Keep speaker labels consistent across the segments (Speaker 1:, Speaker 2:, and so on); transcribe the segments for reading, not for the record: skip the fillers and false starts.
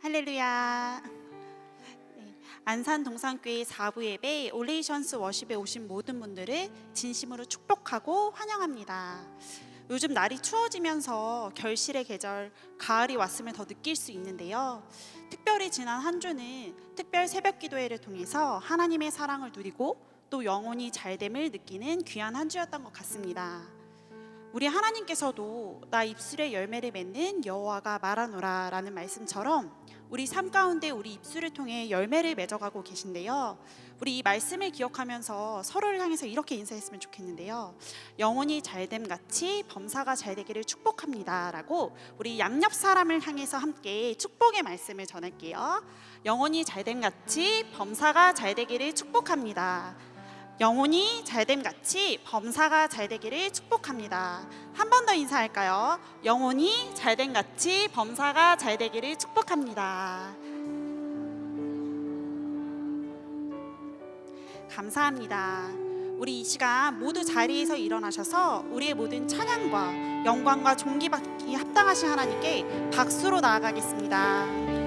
Speaker 1: 할렐루야. 네, 안산 동산교회 4부 예배 올레이션스 워십에 오신 모든 분들을 진심으로 축복하고 환영합니다. 요즘 날이 추워지면서 결실의 계절 가을이 왔음을 더 느낄 수 있는데요. 특별히 지난 한 주는 특별 새벽 기도회를 통해서 하나님의 사랑을 누리고 또 영혼이 잘됨을 느끼는 귀한 한 주였던 것 같습니다. 우리 하나님께서도 나 입술에 열매를 맺는 여호와가 말하노라 라는 말씀처럼 우리 삶 가운데 우리 입술을 통해 열매를 맺어가고 계신데요. 우리 이 말씀을 기억하면서 서로를 향해서 이렇게 인사했으면 좋겠는데요. 영혼이 잘됨 같이 범사가 잘 되기를 축복합니다 라고 우리 양옆 사람을 향해서 함께 축복의 말씀을 전할게요. 영혼이 잘됨 같이 범사가 잘 되기를 축복합니다. 영혼이 잘됨 같이 범사가 잘 되기를 축복합니다. 한 번 더 인사할까요? 영혼이 잘됨 같이 범사가 잘 되기를 축복합니다. 감사합니다. 우리 이 시간 모두 자리에서 일어나셔서 우리의 모든 찬양과 영광과 존귀받기 합당하신 하나님께 박수로 나아가겠습니다.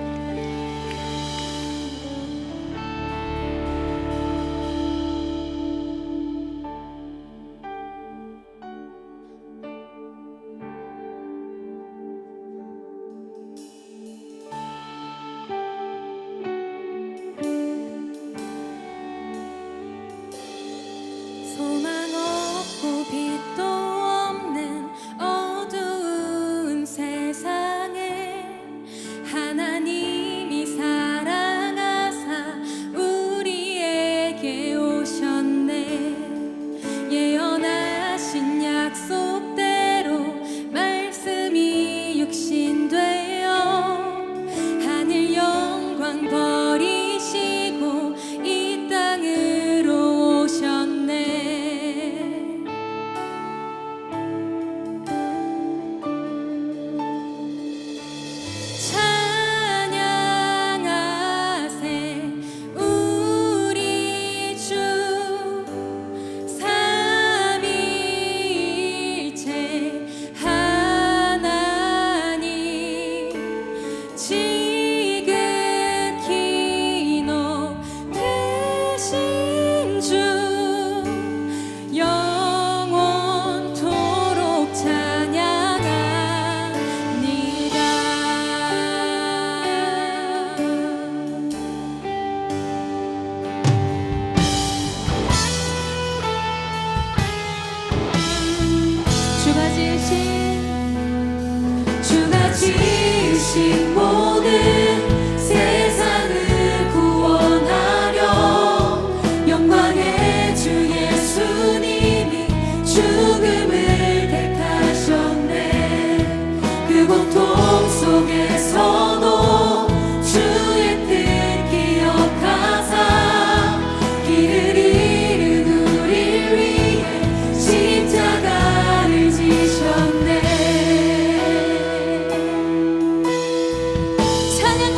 Speaker 2: 찬양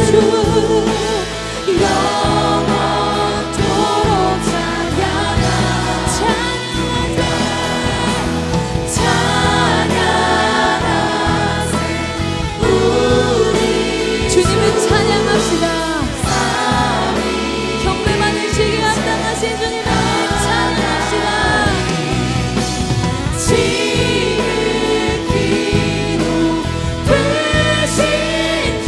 Speaker 2: 주 영원토록 찬양하세 우리 주님을 찬양합시다. 경배 받으시기 합당하신 주님을 찬양합시다. 지극히도 되신 주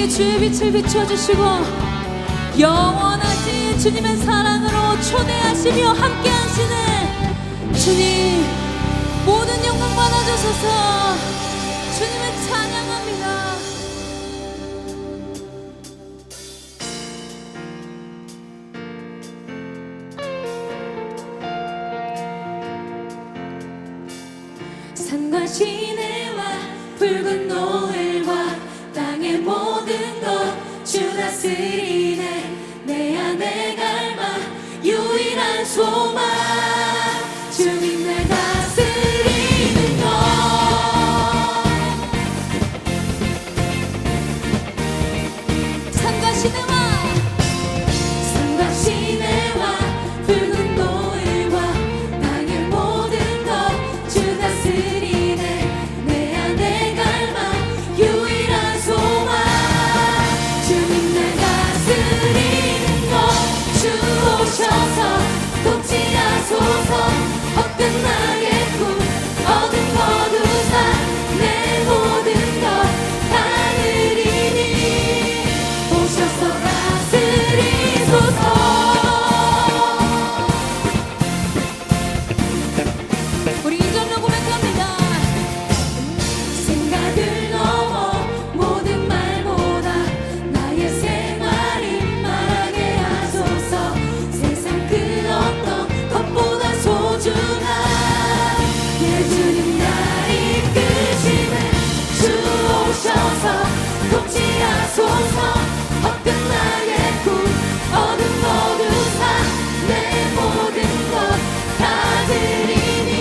Speaker 2: 우리에게 주의 빛을 비춰주시고 영원하신 주님의 사랑으로 초대하시며 함께하시는 주님, 모든 영광 받아주소서. 주님을 찬양합니다. 산과 시내와 붉은 노을과 땅의 모든 것 주 다스리네. 내 안에 갈망 유일한 소망 주님 날 다스리는 것. 산과 시내와 붉은 노을과 땅의 모든 것 주 다스리네. 내 안에 갈망 유일한 소망 주님 날 다스리는 것. 주 오셔서 통치하소서. 헛된 나의 꿈 어둠 거두사 내 모든 것 하늘이니 오셔서 다스리소서. 우리 이절로 고백합니다. 생각을 넘어 모든 말보다 나의 생활이 말하게 하소서. 세상 그 어떤 것보다 소중한 예 주님 날 이끄시네. 주 오셔서 통치하소서. 헛된 나의 꿈 어둠 거두사 내 모든 것 다스리니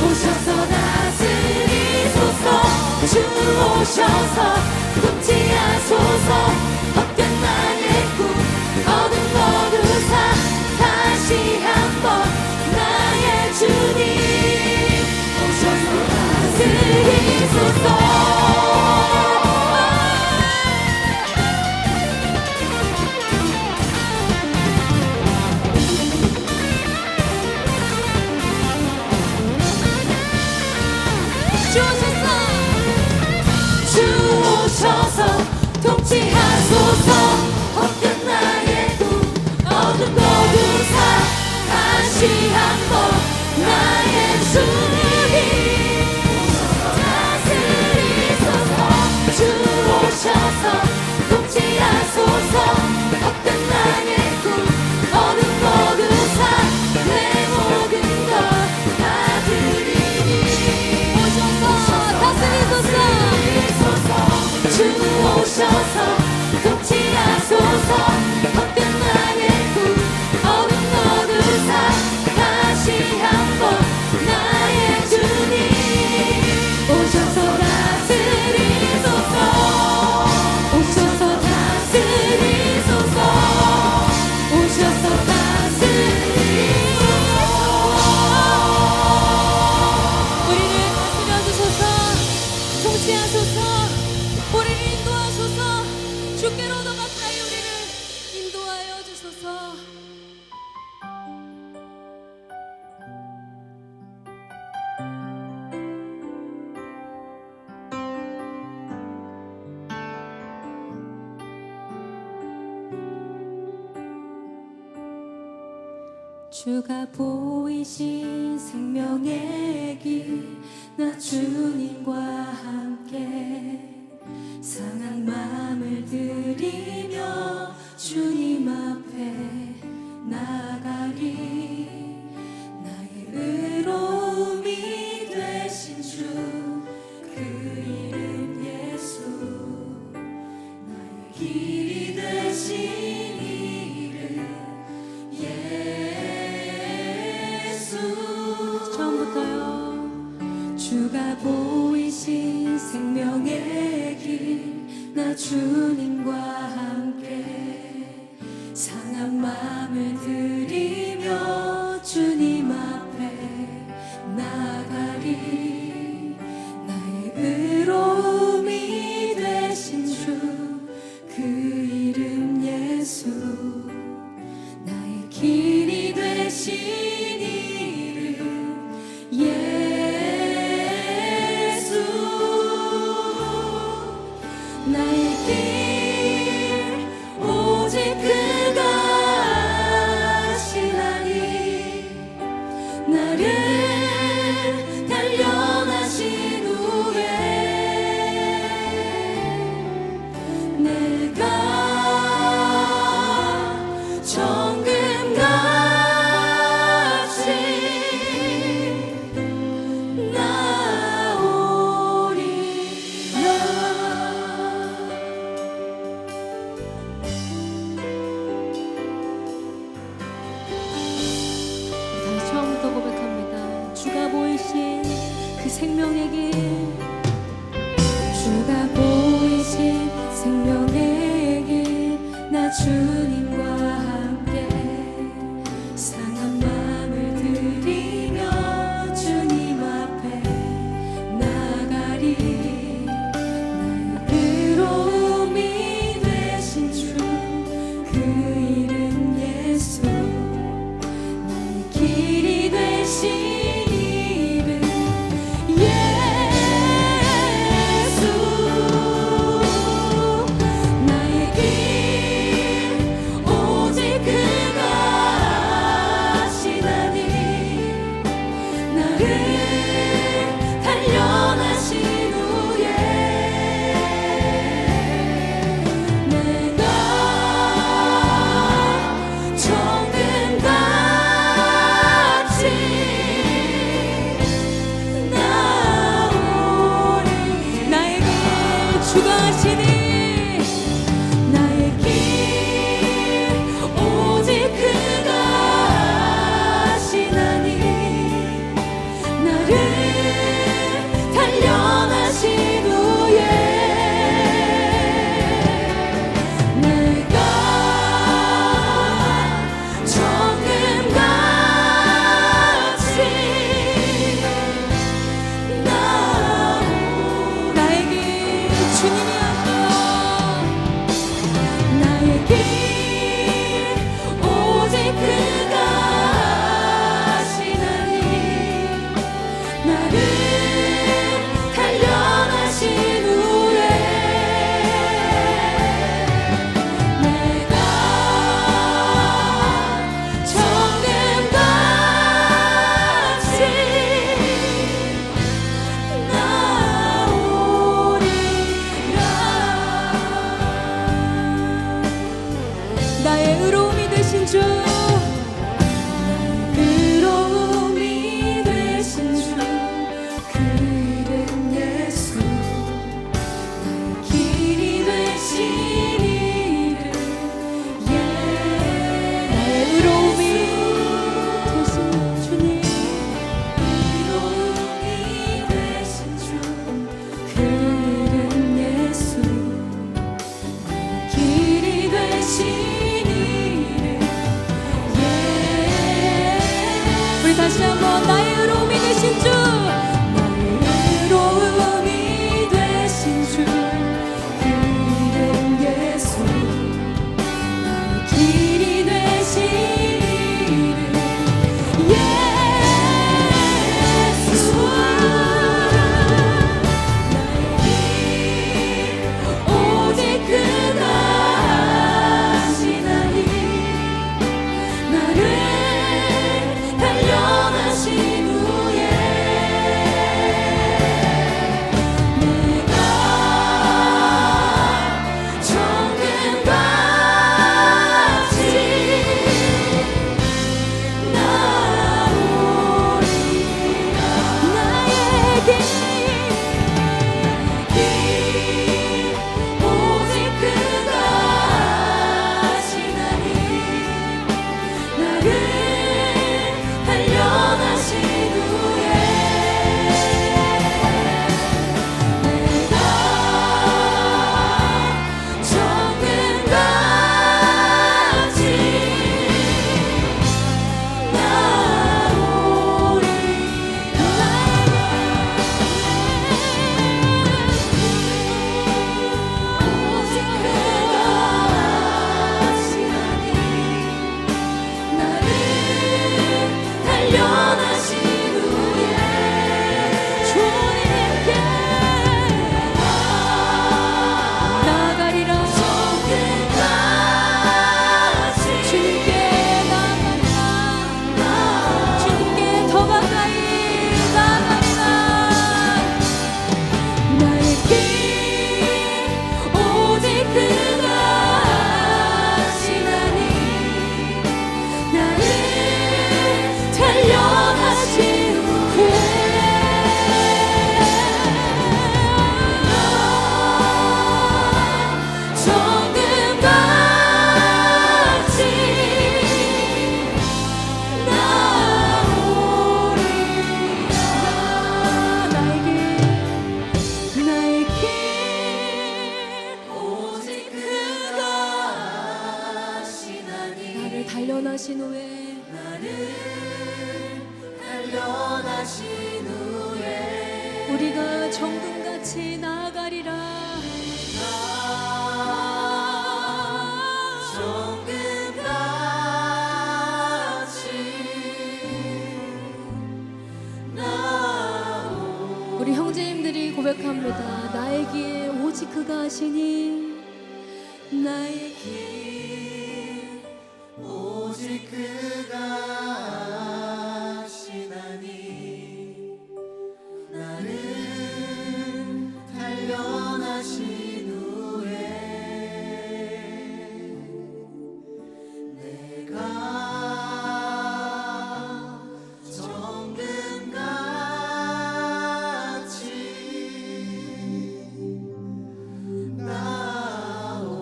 Speaker 2: 오셔서 다스리소서. 주 오셔서 통치하소서. 헛된 나의 꿈 어둠 거두사 다시 한번 나의 주님 오셔서 다스리소서. 주 오셔서 통치하소서. 헛된 나의 꿈 어둠 거두사 다시 한번 나의 주님 오셔서 다스리소서. 주 오셔서 통치하소서. 헛된 나의 꿈 어둠 거두사 내 모든 것 다스리니 오셔서 다스리소서. 주 오셔서 통치하소서. 헛된 나의 꿈 어둠 거두사 다시 한번 나의 주님 오셔서 다스리소서. 오셔서 다스리소서. 오셔서 다스리소서. 우리를 다스려 주소서. 통치하소서. 우리를 인도하소서. 주께로 더 가까이 우리를 인도하여 주소서. 주가 보이신 생명의 길 나 주님과 함께 상한 마음을 드리며 주님 앞에 나가리. 나의 의로움이 되신 주 그 이름 예수. 나의 길이 되신 이름 예수. 처음부터요. 주가 보이신 생명의 길 나 주님과 함께 상한 마음을 드리며 주님 앞에 나가리. 나의 의로움이 되신 주 그 이름 예수. 나의 길이 되신 이름 예수. 나의 길 그 생명의 길 주가 보이신 생명의 길 나 주님과 함께 상한 마음을 들이며 주님 앞에 나가리 나의 의로움이 되신 주 그 이름 예수 나의 길이 되신 이름 예수 나의 길 오직 그가 아시나니 나를 단련하신 후에 내가 정금같이 나오리 나의 길 주가 하시니 나의 길 오직 그가 아시나니 나를 단련하신 후에 우리가 정금같이 나아가리라. 우리 형제님들이 고백합니다. 나의 길 오직 그가 하시니, 나의 길
Speaker 3: 오직 그가 하시나니 나를 단련하신 후에 내가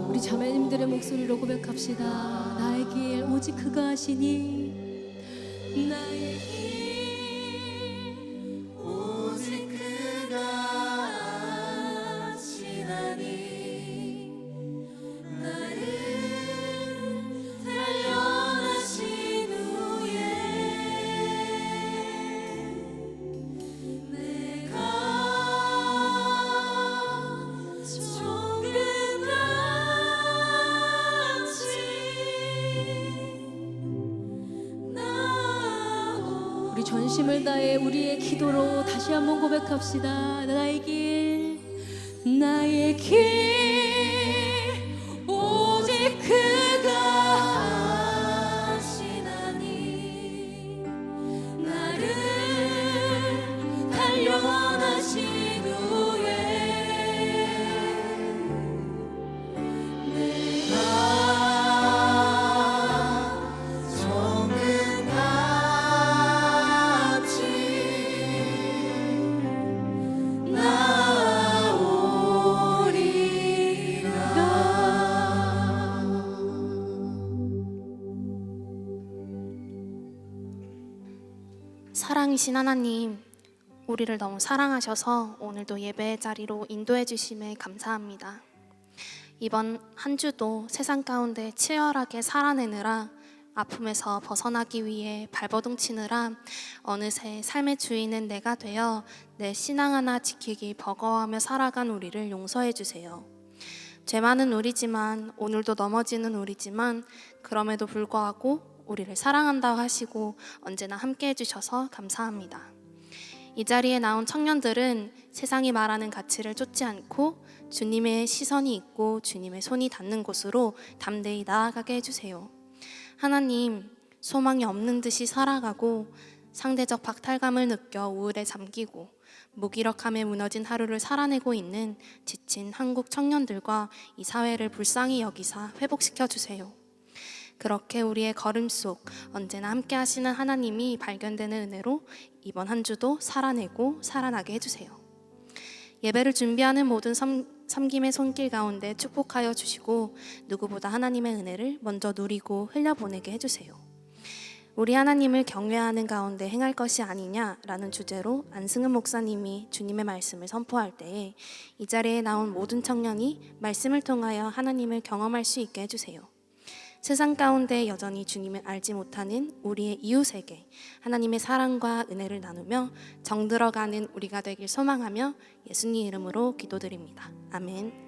Speaker 2: 우리 자매님들의 목소리로 고백합시다. 나의 길 오직 그가 하시니, 나의 길
Speaker 3: 오직 그가 하시나니 나를 단련하신 후에 내가
Speaker 2: 우리 전심을 다해 우리의 기도로 다시 한번 고백합시다. 나의 길, 나의 길 오직 그가 하시나니 나를 단련하신 후에
Speaker 3: 내가
Speaker 4: 사랑이신 하나님, 우리를 너무 사랑하셔서 오늘도 예배의 자리로 인도해 주심에 감사합니다. 이번 한 주도 세상 가운데 치열하게 살아내느라, 아픔에서 벗어나기 위해 발버둥 치느라 어느새 삶의 주인은 내가 되어 내 신앙 하나 지키기 버거워하며 살아간 우리를 용서해 주세요. 죄 많은 우리지만, 오늘도 넘어지는 우리지만, 그럼에도 불구하고 우리를 사랑한다고 하시고 언제나 함께 해주셔서 감사합니다. 이 자리에 나온 청년들은 세상이 말하는 가치를 쫓지 않고 주님의 시선이 있고 주님의 손이 닿는 곳으로 담대히 나아가게 해주세요. 하나님, 소망이 없는 듯이 살아가고 상대적 박탈감을 느껴 우울에 잠기고 무기력함에 무너진 하루를 살아내고 있는 지친 한국 청년들과 이 사회를 불쌍히 여기사 회복시켜 주세요. 그렇게 우리의 걸음 속 언제나 함께 하시는 하나님이 발견되는 은혜로 이번 한 주도 살아내고 살아나게 해주세요. 예배를 준비하는 모든 섬김의 손길 가운데 축복하여 주시고 누구보다 하나님의 은혜를 먼저 누리고 흘려보내게 해주세요. 우리 하나님을 경외하는 가운데 행할 것이 아니냐라는 주제로 안승은 목사님이 주님의 말씀을 선포할 때에 이 자리에 나온 모든 청년이 말씀을 통하여 하나님을 경험할 수 있게 해주세요. 세상 가운데 여전히 주님을 알지 못하는 우리의 이웃에게 하나님의 사랑과 은혜를 나누며 정들어가는 우리가 되길 소망하며 예수님 이름으로 기도드립니다. 아멘.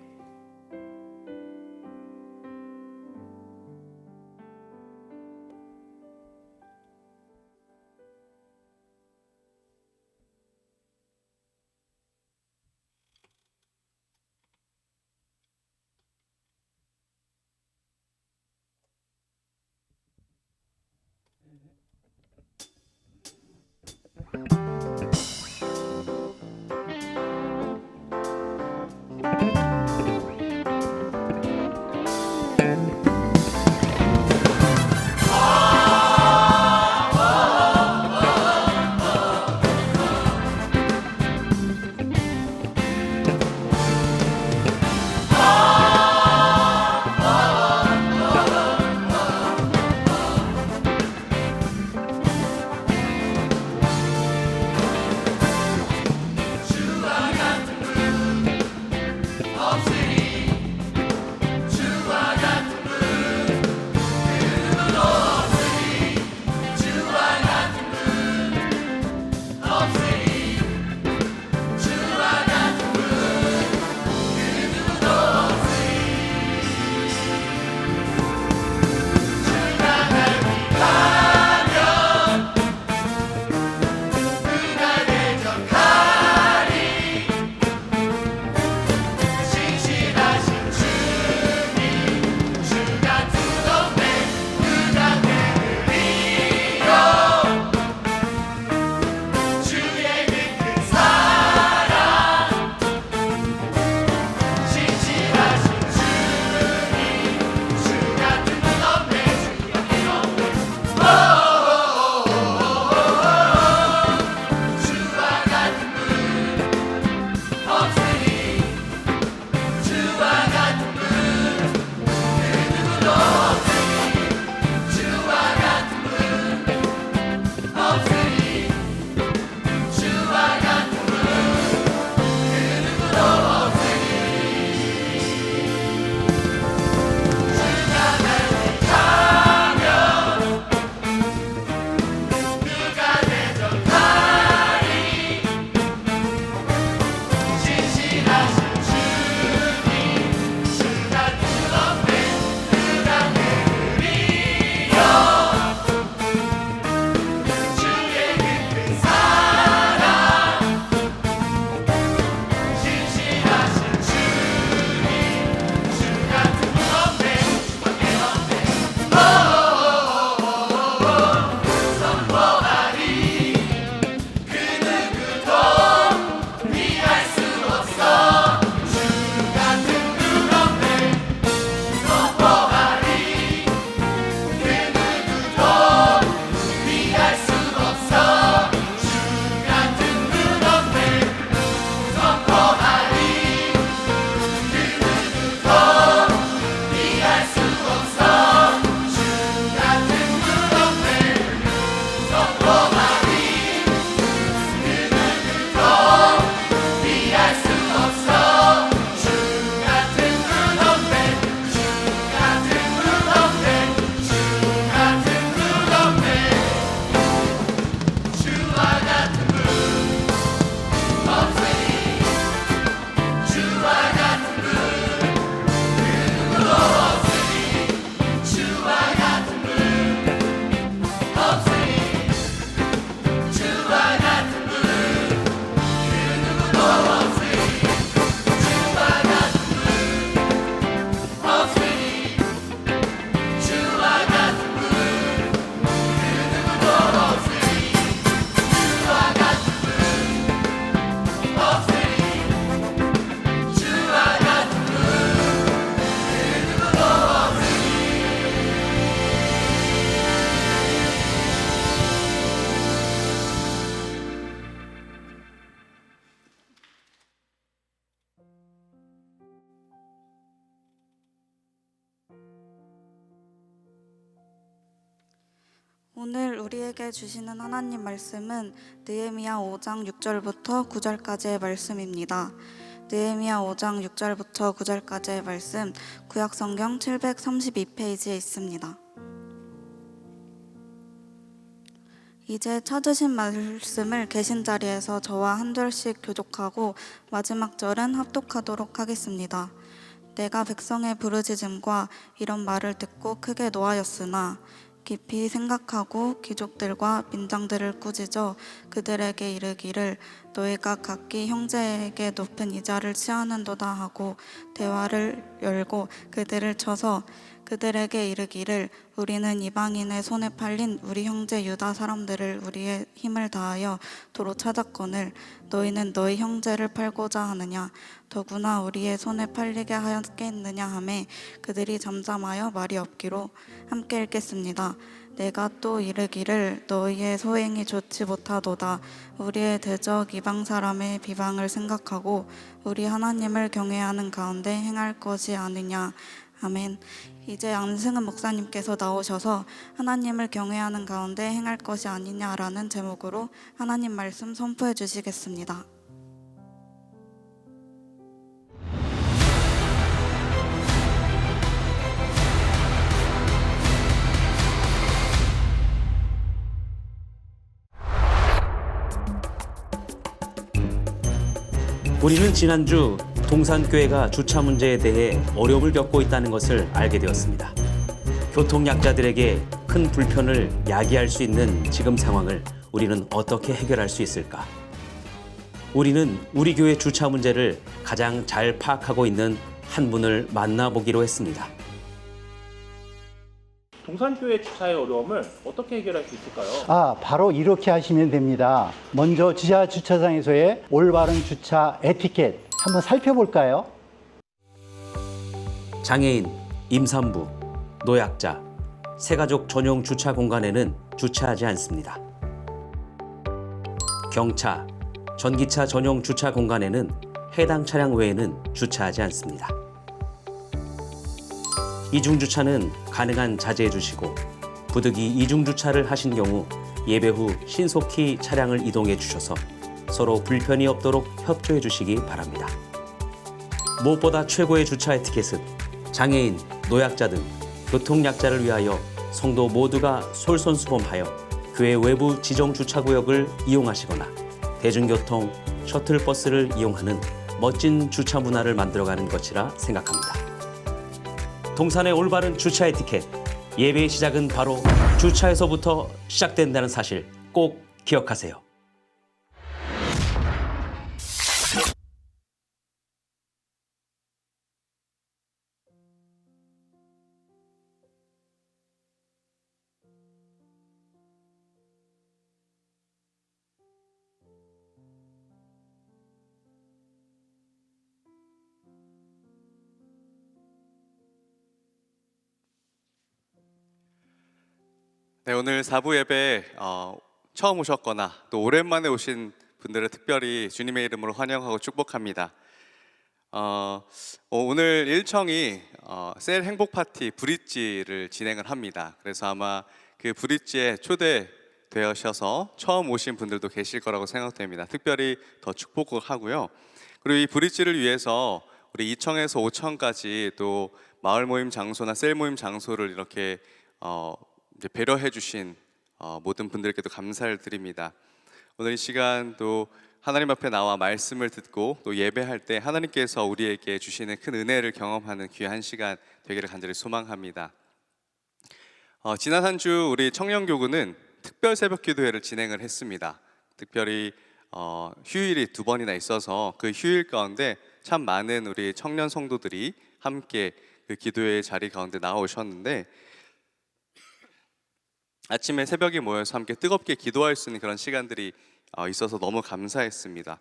Speaker 5: 오늘 우리에게 주시는 하나님 말씀은 느헤미야 5장 6절부터 9절까지의 말씀입니다. 느헤미야 5장 6절부터 9절까지의 말씀, 구약성경 732페이지에 있습니다. 이제 찾으신 말씀을 계신 자리에서 저와 한 절씩 교독하고 마지막 절은 합독하도록 하겠습니다. 내가 백성의 부르짖음과 이런 말을 듣고 크게 노하였으나 깊이 생각하고 귀족들과 민장들을 꾸짖어 그들에게 이르기를 너희가 각기 형제에게 높은 이자를 취하는도다 하고 대화를 열고 그들을 쳐서 그들에게 이르기를 우리는 이방인의 손에 팔린 우리 형제 유다 사람들을 우리의 힘을 다하여 도로 찾았거늘 너희는 너희 형제를 팔고자 하느냐 더구나 우리의 손에 팔리게 하였겠느냐 하매 그들이 잠잠하여 말이 없기로 함께 읽겠습니다. 내가 또 이르기를 너희의 소행이 좋지 못하도다. 우리의 대적 이방 사람의 비방을 생각하고 우리 하나님을 경외하는 가운데 행할 것이 아니냐. 아멘. 이제 안승은 목사님께서 나오셔서 하나님을 경외하는 가운데 행할 것이 아니냐라는 제목으로 하나님 말씀 선포해 주시겠습니다.
Speaker 6: 우리는 지난주 동산교회가 주차 문제에 대해 어려움을 겪고 있다는 것을 알게 되었습니다. 교통약자들에게 큰 불편을 야기할 수 있는 지금 상황을 우리는 어떻게 해결할 수 있을까? 우리는 우리 교회 주차 문제를 가장 잘 파악하고 있는 한 분을 만나보기로 했습니다.
Speaker 7: 동산교회 주차의 어려움을 어떻게 해결할 수 있을까요?
Speaker 8: 바로 이렇게 하시면 됩니다. 먼저 지하 주차장에서의 올바른 주차 에티켓 한번 살펴볼까요?
Speaker 6: 장애인, 임산부, 노약자, 새가족 전용 주차 공간에는 주차하지 않습니다. 경차, 전기차 전용 주차 공간에는 해당 차량 외에는 주차하지 않습니다. 이중주차는 가능한 자제해 주시고 부득이 이중주차를 하신 경우 예배 후 신속히 차량을 이동해 주셔서 서로 불편이 없도록 협조해 주시기 바랍니다. 무엇보다 최고의 주차 에티켓은 장애인, 노약자 등 교통약자를 위하여 성도 모두가 솔선수범하여 교회 외부 지정 주차구역을 이용하시거나 대중교통, 셔틀버스를 이용하는 멋진 주차 문화를 만들어가는 것이라 생각합니다. 동산의 올바른 주차 에티켓, 예배의 시작은 바로 주차에서부터 시작된다는 사실 꼭 기억하세요.
Speaker 9: 네, 오늘 4부 예배 처음 오셨거나 또 오랜만에 오신 분들을 특별히 주님의 이름으로 환영하고 축복합니다. 오늘 일정이 셀 행복 파티 브릿지를 진행을 합니다. 그래서 아마 그 브릿지에 초대되셔서 처음 오신 분들도 계실 거라고 생각됩니다. 특별히 더 축복을 하고요. 그리고 이 브릿지를 위해서 우리 2층에서 5층까지 또 마을 모임 장소나 셀 모임 장소를 이렇게 이제 배려해 주신 모든 분들께도 감사를 드립니다. 오늘 이 시간 또 하나님 앞에 나와 말씀을 듣고 또 예배할 때 하나님께서 우리에게 주시는 큰 은혜를 경험하는 귀한 시간 되기를 간절히 소망합니다. 지난 한 주 우리 청년교구는 특별 새벽 기도회를 진행을 했습니다. 특별히 휴일이 2번이나 있어서 그 휴일 가운데 참 많은 우리 청년 성도들이 함께 그 기도회 자리 가운데 나오셨는데 아침에 새벽에 모여서 함께 뜨겁게 기도할 수 있는 그런 시간들이 있어서 너무 감사했습니다.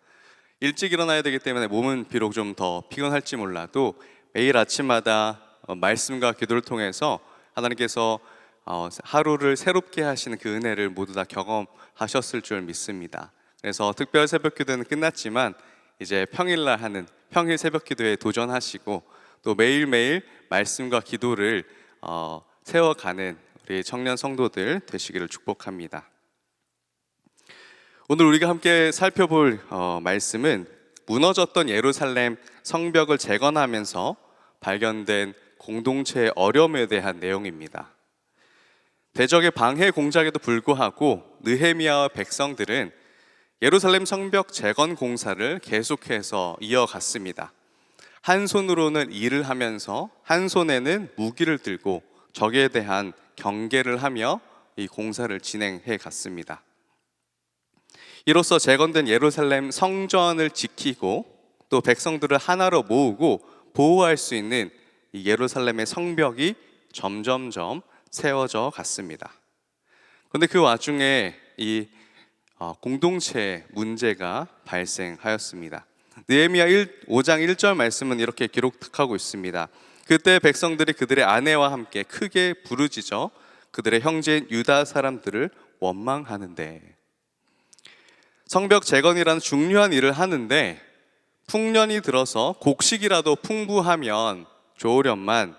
Speaker 9: 일찍 일어나야 되기 때문에 몸은 비록 좀 더 피곤할지 몰라도 매일 아침마다 말씀과 기도를 통해서 하나님께서 하루를 새롭게 하시는 그 은혜를 모두 다 경험하셨을 줄 믿습니다. 그래서 특별 새벽 기도는 끝났지만 이제 평일날 하는 평일 새벽 기도에 도전하시고 또 매일매일 말씀과 기도를 세워가는 우리 청년 성도들 되시기를 축복합니다. 오늘 우리가 함께 살펴볼 말씀은 무너졌던 예루살렘 성벽을 재건하면서 발견된 공동체의 어려움에 대한 내용입니다. 대적의 방해 공작에도 불구하고 느헤미야와 백성들은 예루살렘 성벽 재건 공사를 계속해서 이어갔습니다. 한 손으로는 일을 하면서 한 손에는 무기를 들고 적에 대한 경계를 하며 이 공사를 진행해 갔습니다. 이로써 재건된 예루살렘 성전을 지키고 또 백성들을 하나로 모으고 보호할 수 있는 이 예루살렘의 성벽이 점점점 세워져 갔습니다. 그런데 그 와중에 이 공동체의 문제가 발생하였습니다. 느헤미야 5장 1절 말씀은 이렇게 기록하고 있습니다. 그때 백성들이 그들의 아내와 함께 크게 부르짖어 그들의 형제인 유다 사람들을 원망하는데, 성벽 재건이라는 중요한 일을 하는데 풍년이 들어서 곡식이라도 풍부하면 좋으련만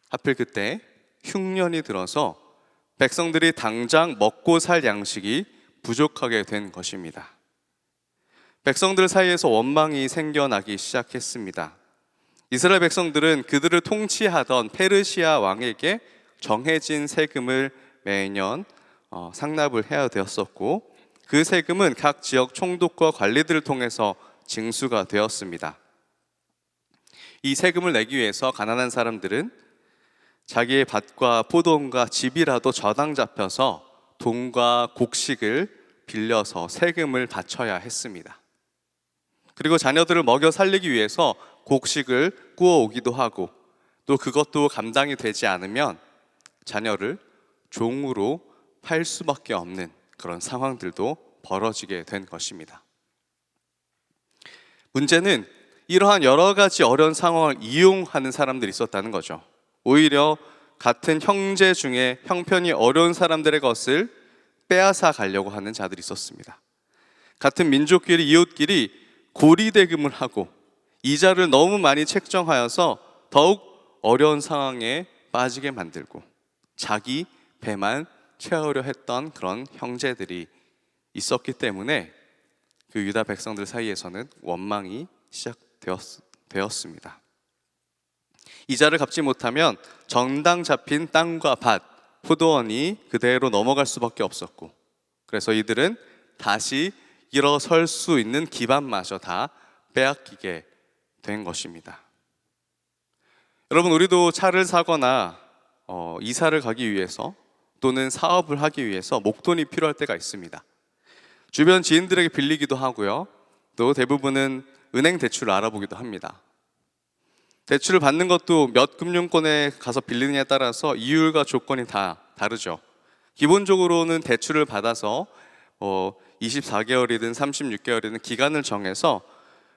Speaker 9: 하필 그때 흉년이 들어서 백성들이 당장 먹고 살 양식이 부족하게 된 것입니다. 백성들 사이에서 원망이 생겨나기 시작했습니다. 이스라엘 백성들은 그들을 통치하던 페르시아 왕에게 정해진 세금을 매년 상납을 해야 되었었고, 그 세금은 각 지역 총독과 관리들을 통해서 징수가 되었습니다. 이 세금을 내기 위해서 가난한 사람들은 자기의 밭과 포도원과 집이라도 저당 잡혀서 돈과 곡식을 빌려서 세금을 바쳐야 했습니다. 그리고 자녀들을 먹여 살리기 위해서 곡식을 구워오기도 하고, 또 그것도 감당이 되지 않으면 자녀를 종으로 팔 수밖에 없는 그런 상황들도 벌어지게 된 것입니다. 문제는 이러한 여러 가지 어려운 상황을 이용하는 사람들이 있었다는 거죠. 오히려 같은 형제 중에 형편이 어려운 사람들의 것을 빼앗아 가려고 하는 자들이 있었습니다. 같은 민족끼리 이웃끼리 고리대금을 하고 이자를 너무 많이 책정하여서 더욱 어려운 상황에 빠지게 만들고 자기 배만 채우려 했던 그런 형제들이 있었기 때문에 그 유다 백성들 사이에서는 원망이 시작되었습니다. 이자를 갚지 못하면 정당 잡힌 땅과 밭, 포도원이 그대로 넘어갈 수밖에 없었고, 그래서 이들은 다시 일어설 수 있는 기반마저 다 빼앗기게 된 것입니다. 여러분, 우리도 차를 사거나 이사를 가기 위해서 또는 사업을 하기 위해서 목돈이 필요할 때가 있습니다. 주변 지인들에게 빌리기도 하고요, 또 대부분은 은행 대출을 알아보기도 합니다. 대출을 받는 것도 몇 금융권에 가서 빌리느냐에 따라서 이율과 조건이 다 다르죠. 기본적으로는 대출을 받아서 24개월이든 36개월이든 기간을 정해서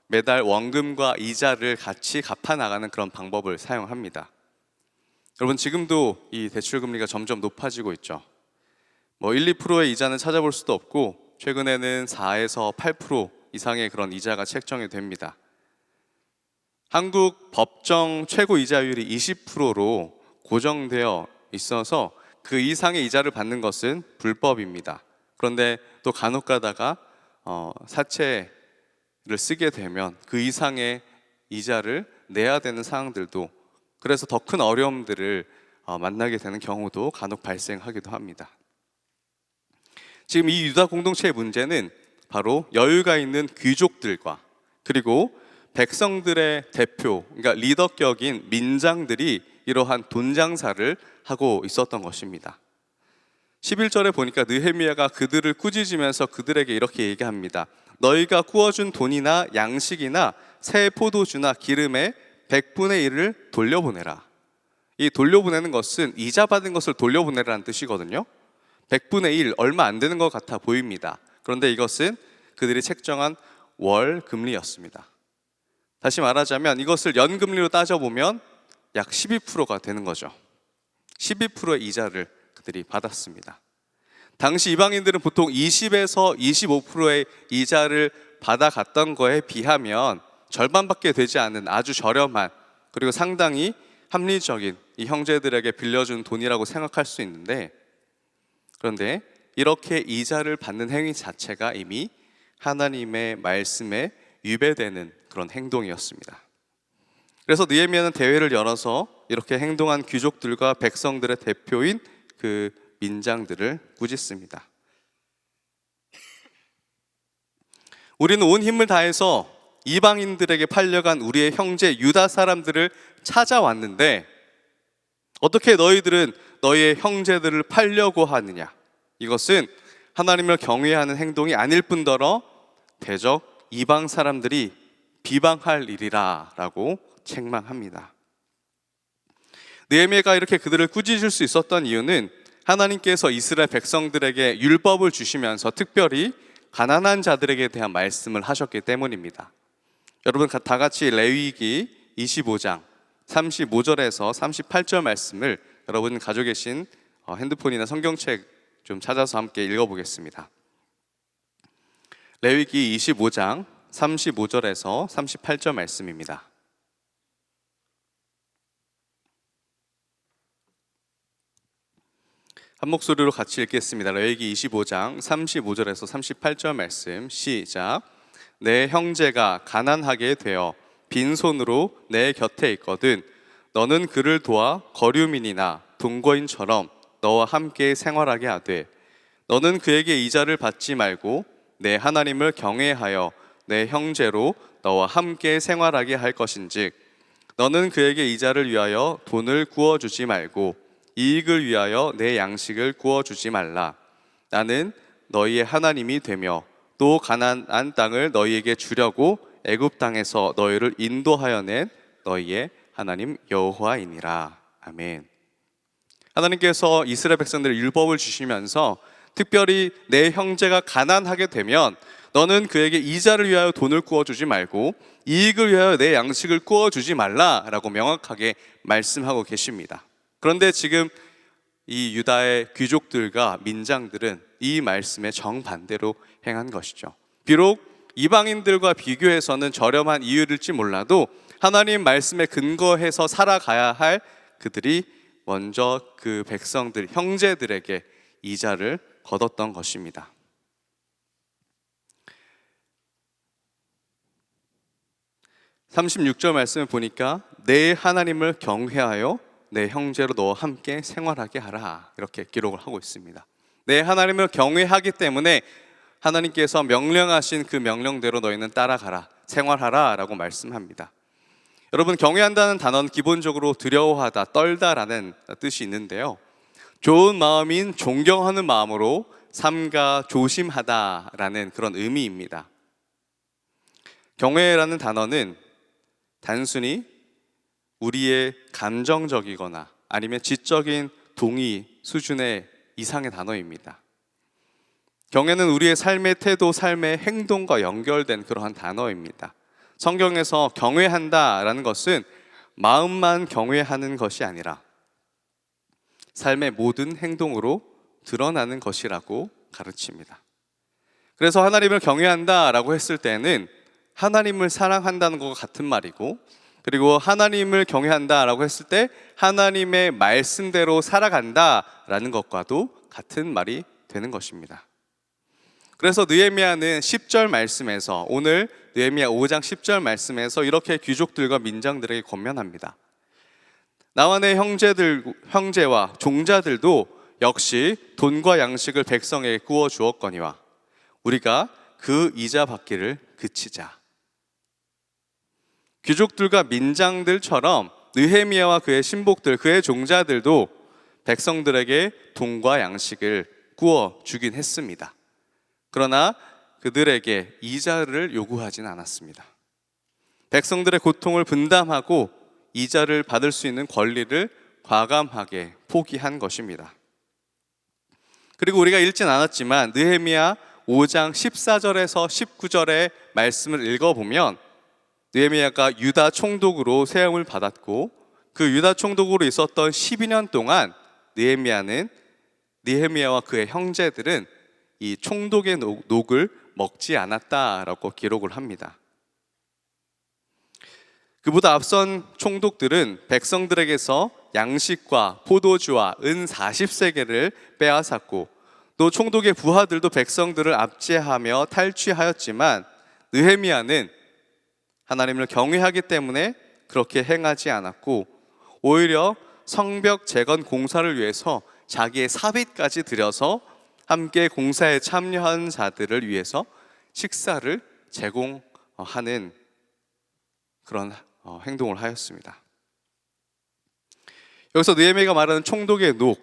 Speaker 9: 매달 원금과 이자를 같이 갚아 나가는 그런 방법을 사용합니다. 여러분, 지금도 이 대출 금리가 점점 높아지고 있죠. 1, 2%의 이자는 찾아볼 수도 없고 최근에는 4에서 8% 이상의 그런 이자가 책정이 됩니다. 한국 법정 최고 이자율이 20%로 고정되어 있어서 그 이상의 이자를 받는 것은 불법입니다. 그런데 또 간혹 가다가 사채를 쓰게 되면 그 이상의 이자를 내야 되는 상황들도, 그래서 더 큰 어려움들을 만나게 되는 경우도 간혹 발생하기도 합니다. 지금 이 유다 공동체의 문제는 바로 여유가 있는 귀족들과 그리고 백성들의 대표, 그러니까 리더격인 민장들이 이러한 돈 장사를 하고 있었던 것입니다. 11절에 보니까 느헤미야가 그들을 꾸짖으면서 그들에게 이렇게 얘기합니다. 너희가 구워준 돈이나 양식이나 새 포도주나 기름의 100분의 1을 돌려보내라. 이 돌려보내는 것은 이자 받은 것을 돌려보내라는 뜻이거든요. 100분의 1, 얼마 안 되는 것 같아 보입니다. 그런데 이것은 그들이 책정한 월 금리였습니다. 다시 말하자면 이것을 연금리로 따져보면 약 12%가 되는 거죠. 12%의 이자를 그들이 받았습니다. 당시 이방인들은 보통 20에서 25%의 이자를 받아갔던 거에 비하면 절반밖에 되지 않은 아주 저렴한, 그리고 상당히 합리적인 이 형제들에게 빌려준 돈이라고 생각할 수 있는데, 그런데 이렇게 이자를 받는 행위 자체가 이미 하나님의 말씀에 위배되는 그런 행동이었습니다. 그래서 느헤미야는 대회를 열어서 이렇게 행동한 귀족들과 백성들의 대표인 그 민장들을 꾸짖습니다. 우리는 온 힘을 다해서 이방인들에게 팔려간 우리의 형제 유다 사람들을 찾아왔는데 어떻게 너희들은 너희의 형제들을 팔려고 하느냐? 이것은 하나님을 경외하는 행동이 아닐 뿐더러 대적 이방 사람들이 비방할 일이라 라고 책망합니다. 느헤미야가 이렇게 그들을 꾸짖을 수 있었던 이유는 하나님께서 이스라엘 백성들에게 율법을 주시면서 특별히 가난한 자들에게 대한 말씀을 하셨기 때문입니다. 여러분 다 같이 레위기 25장 35절에서 38절 말씀을 여러분 가지고 계신 핸드폰이나 성경책 좀 찾아서 함께 읽어보겠습니다. 레위기 25장 35절에서 38절 말씀입니다. 한 목소리로 같이 읽겠습니다. 레위기 25장 35절에서 38절 말씀 시작. 내 형제가 가난하게 되어 빈손으로 내 곁에 있거든 너는 그를 도와 거류민이나 동거인처럼 너와 함께 생활하게 하되 너는 그에게 이자를 받지 말고 내 하나님을 경외하여 내 형제로 너와 함께 생활하게 할 것인즉 너는 그에게 이자를 위하여 돈을 구워주지 말고 이익을 위하여 내 양식을 구워주지 말라. 나는 너희의 하나님이 되며 또 가나안 땅을 너희에게 주려고 애굽 땅에서 너희를 인도하여 낸 너희의 하나님 여호와이니라. 아멘. 하나님께서 이스라엘 백성들의 율법을 주시면서 특별히 내 형제가 가난하게 되면 너는 그에게 이자를 위하여 돈을 구워주지 말고 이익을 위하여 내 양식을 구워주지 말라라고 명확하게 말씀하고 계십니다. 그런데 지금 이 유다의 귀족들과 민장들은 이 말씀에 정반대로 행한 것이죠. 비록 이방인들과 비교해서는 저렴한 이유일지 몰라도 하나님 말씀에 근거해서 살아가야 할 그들이 먼저 그 백성들, 형제들에게 이자를 거뒀던 것입니다. (36절) 말씀을 보니까 내 하나님을 경외하여 내 형제로 너와 함께 생활하게 하라 이렇게 기록을 하고 있습니다. 내 하나님을 경외하기 때문에 하나님께서 명령하신 그 명령대로 너희는 따라가라, 생활하라 라고 말씀합니다. 여러분, 경외한다는 단어는 기본적으로 두려워하다, 떨다라는 뜻이 있는데요, 좋은 마음인 존경하는 마음으로 삼가 조심하다라는 그런 의미입니다. 경외라는 단어는 단순히 우리의 감정적이거나 아니면 지적인 동의 수준의 이상의 단어입니다. 경외는 우리의 삶의 태도, 삶의 행동과 연결된 그러한 단어입니다. 성경에서 경외한다라는 것은 마음만 경외하는 것이 아니라 삶의 모든 행동으로 드러나는 것이라고 가르칩니다. 그래서 하나님을 경외한다라고 했을 때는 하나님을 사랑한다는 것과 같은 말이고, 그리고 하나님을 경외한다라고 했을 때 하나님의 말씀대로 살아간다라는 것과도 같은 말이 되는 것입니다. 그래서 느헤미야는 10절 말씀에서, 오늘 느헤미야 5장 10절 말씀에서 이렇게 귀족들과 민장들에게 권면합니다. 나와 내 형제와 종자들도 역시 돈과 양식을 백성에게 구워 주었거니와 우리가 그 이자 받기를 그치자. 귀족들과 민장들처럼 느헤미야와 그의 신복들, 그의 종자들도 백성들에게 돈과 양식을 구워 주긴 했습니다. 그러나 그들에게 이자를 요구하진 않았습니다. 백성들의 고통을 분담하고 이자를 받을 수 있는 권리를 과감하게 포기한 것입니다. 그리고 우리가 읽진 않았지만 느헤미야 5장 14절에서 19절의 말씀을 읽어보면 느헤미야가 유다 총독으로 세움을 받았고 그 유다 총독으로 있었던 12년 동안 느헤미야와 그의 형제들은 이 총독의 녹을 먹지 않았다라고 기록을 합니다. 그보다 앞선 총독들은 백성들에게서 양식과 포도주와 은 40세겔을 빼앗았고 또 총독의 부하들도 백성들을 압제하며 탈취하였지만 느헤미야는 하나님을 경외하기 때문에 그렇게 행하지 않았고 오히려 성벽 재건 공사를 위해서 자기의 사비까지 들여서 함께 공사에 참여한 자들을 위해서 식사를 제공하는 그런 행동을 하였습니다. 여기서 느헤미야가 말하는 총독의 녹,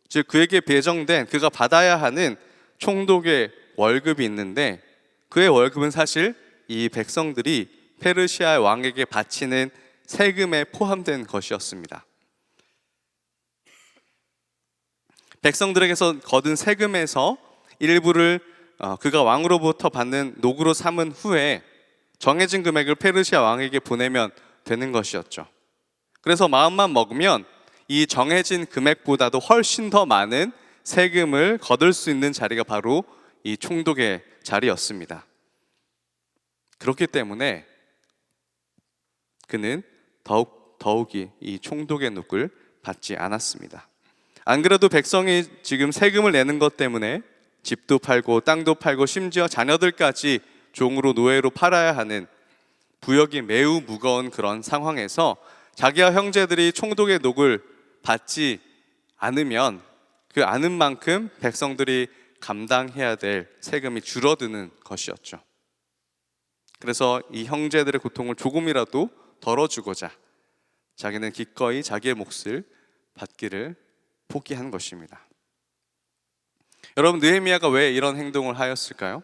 Speaker 9: 즉 그에게 배정된 그가 받아야 하는 총독의 월급이 있는데 그의 월급은 사실 이 백성들이 페르시아 왕에게 바치는 세금에 포함된 것이었습니다. 백성들에게서 거둔 세금에서 일부를 그가 왕으로부터 받는 녹으로 삼은 후에 정해진 금액을 페르시아 왕에게 보내면 되는 것이었죠. 그래서 마음만 먹으면 이 정해진 금액보다도 훨씬 더 많은 세금을 거둘 수 있는 자리가 바로 이 총독의 자리였습니다. 그렇기 때문에 그는 더욱이 이 총독의 눅을 받지 않았습니다. 안 그래도 백성이 지금 세금을 내는 것 때문에 집도 팔고 땅도 팔고 심지어 자녀들까지 종으로 노예로 팔아야 하는 부역이 매우 무거운 그런 상황에서 자기와 형제들이 총독의 녹을 받지 않으면 그 아는 만큼 백성들이 감당해야 될 세금이 줄어드는 것이었죠. 그래서 이 형제들의 고통을 조금이라도 덜어주고자 자기는 기꺼이 자기의 몫을 받기를 포기한 것입니다. 여러분, 느헤미야가 왜 이런 행동을 하였을까요?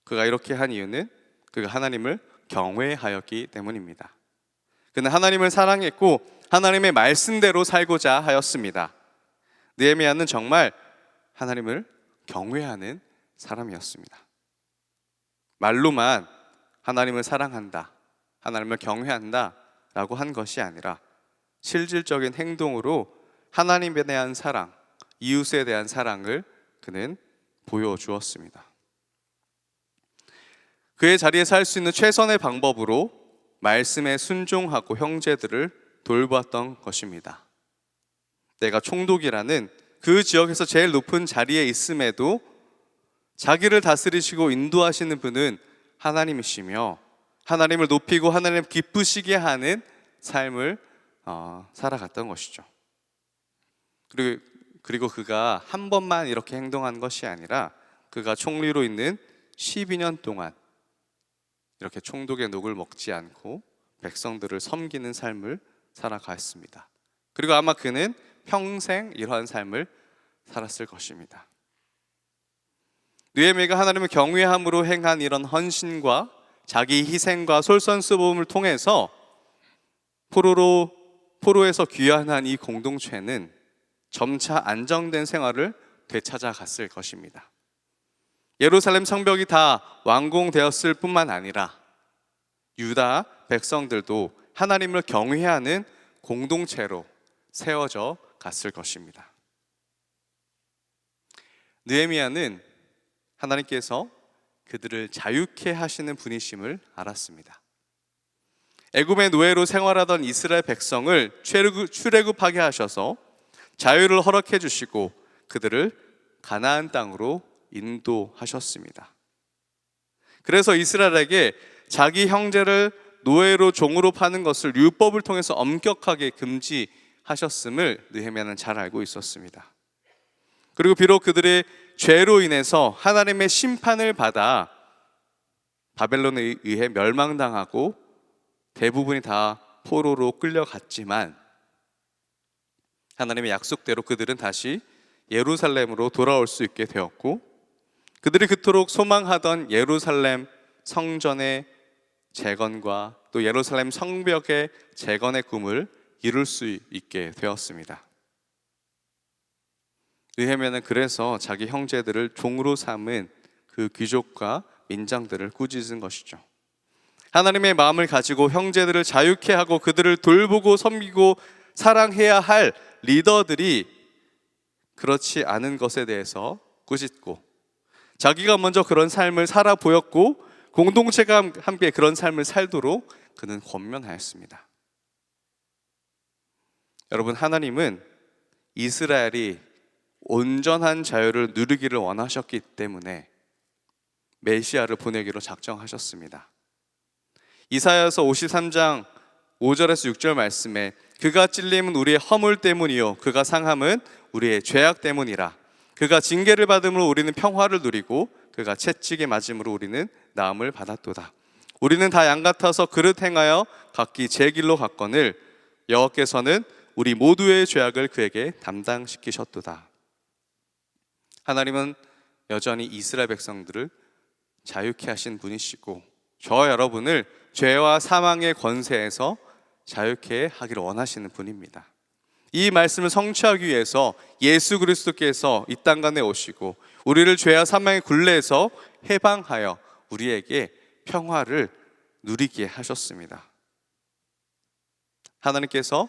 Speaker 9: 그가 이렇게 한 이유는 그가 하나님을 경외하였기 때문입니다. 그는 하나님을 사랑했고 하나님의 말씀대로 살고자 하였습니다. 느헤미야는 정말 하나님을 경외하는 사람이었습니다. 말로만 하나님을 사랑한다, 하나님을 경외한다 라고 한 것이 아니라 실질적인 행동으로 하나님에 대한 사랑, 이웃에 대한 사랑을 그는 보여주었습니다. 그의 자리에서 할 수 있는 최선의 방법으로 말씀에 순종하고 형제들을 돌봤던 것입니다. 내가 총독이라는 그 지역에서 제일 높은 자리에 있음에도 자기를 다스리시고 인도하시는 분은 하나님이시며 하나님을 높이고 하나님 기쁘시게 하는 삶을 살아갔던 것이죠. 그리고 그가 한 번만 이렇게 행동한 것이 아니라 그가 총리로 있는 12년 동안 이렇게 총독의 녹을 먹지 않고 백성들을 섬기는 삶을 살아갔습니다. 그리고 아마 그는 평생 이러한 삶을 살았을 것입니다. 느헤미야가 하나님을 경외함으로 행한 이런 헌신과 자기 희생과 솔선수범을 통해서 포로에서 귀환한 이 공동체는 점차 안정된 생활을 되찾아갔을 것입니다. 예루살렘 성벽이 다 완공되었을 뿐만 아니라 유다 백성들도 하나님을 경외하는 공동체로 세워져 갔을 것입니다. 느헤미야는 하나님께서 그들을 자유케 하시는 분이심을 알았습니다. 애굽의 노예로 생활하던 이스라엘 백성을 출애굽하게 하셔서 자유를 허락해 주시고 그들을 가나안 땅으로 인도하셨습니다. 그래서 이스라엘에게 자기 형제를 노예로 종으로 파는 것을 율법을 통해서 엄격하게 금지하셨음을 느헤미야는 잘 알고 있었습니다. 그리고 비록 그들의 죄로 인해서 하나님의 심판을 받아 바벨론에 의해 멸망당하고 대부분이 다 포로로 끌려갔지만 하나님의 약속대로 그들은 다시 예루살렘으로 돌아올 수 있게 되었고 그들이 그토록 소망하던 예루살렘 성전의 재건과 또 예루살렘 성벽의 재건의 꿈을 이룰 수 있게 되었습니다. 느헤미야는 그래서 자기 형제들을 종으로 삼은 그 귀족과 민장들을 꾸짖은 것이죠. 하나님의 마음을 가지고 형제들을 자유케 하고 그들을 돌보고 섬기고 사랑해야 할 리더들이 그렇지 않은 것에 대해서 꾸짖고 자기가 먼저 그런 삶을 살아 보였고 공동체가 함께 그런 삶을 살도록 그는 권면하였습니다. 여러분, 하나님은 이스라엘이 온전한 자유를 누리기를 원하셨기 때문에 메시아를 보내기로 작정하셨습니다. 이사야서 53장 5절에서 6절 말씀에 그가 찔림은 우리의 허물 때문이요 그가 상함은 우리의 죄악 때문이라. 그가 징계를 받음으로 우리는 평화를 누리고 그가 채찍에 맞음으로 우리는 나음을 받았도다. 우리는 다 양 같아서 그릇 행하여 각기 제 길로 갔거늘 여호와께서는 우리 모두의 죄악을 그에게 담당시키셨도다. 하나님은 여전히 이스라엘 백성들을 자유케 하신 분이시고 저와 여러분을 죄와 사망의 권세에서 자유케 하기를 원하시는 분입니다. 이 말씀을 성취하기 위해서 예수 그리스도께서 이 땅간에 오시고 우리를 죄와 사망의 굴레에서 해방하여 우리에게 평화를 누리게 하셨습니다. 하나님께서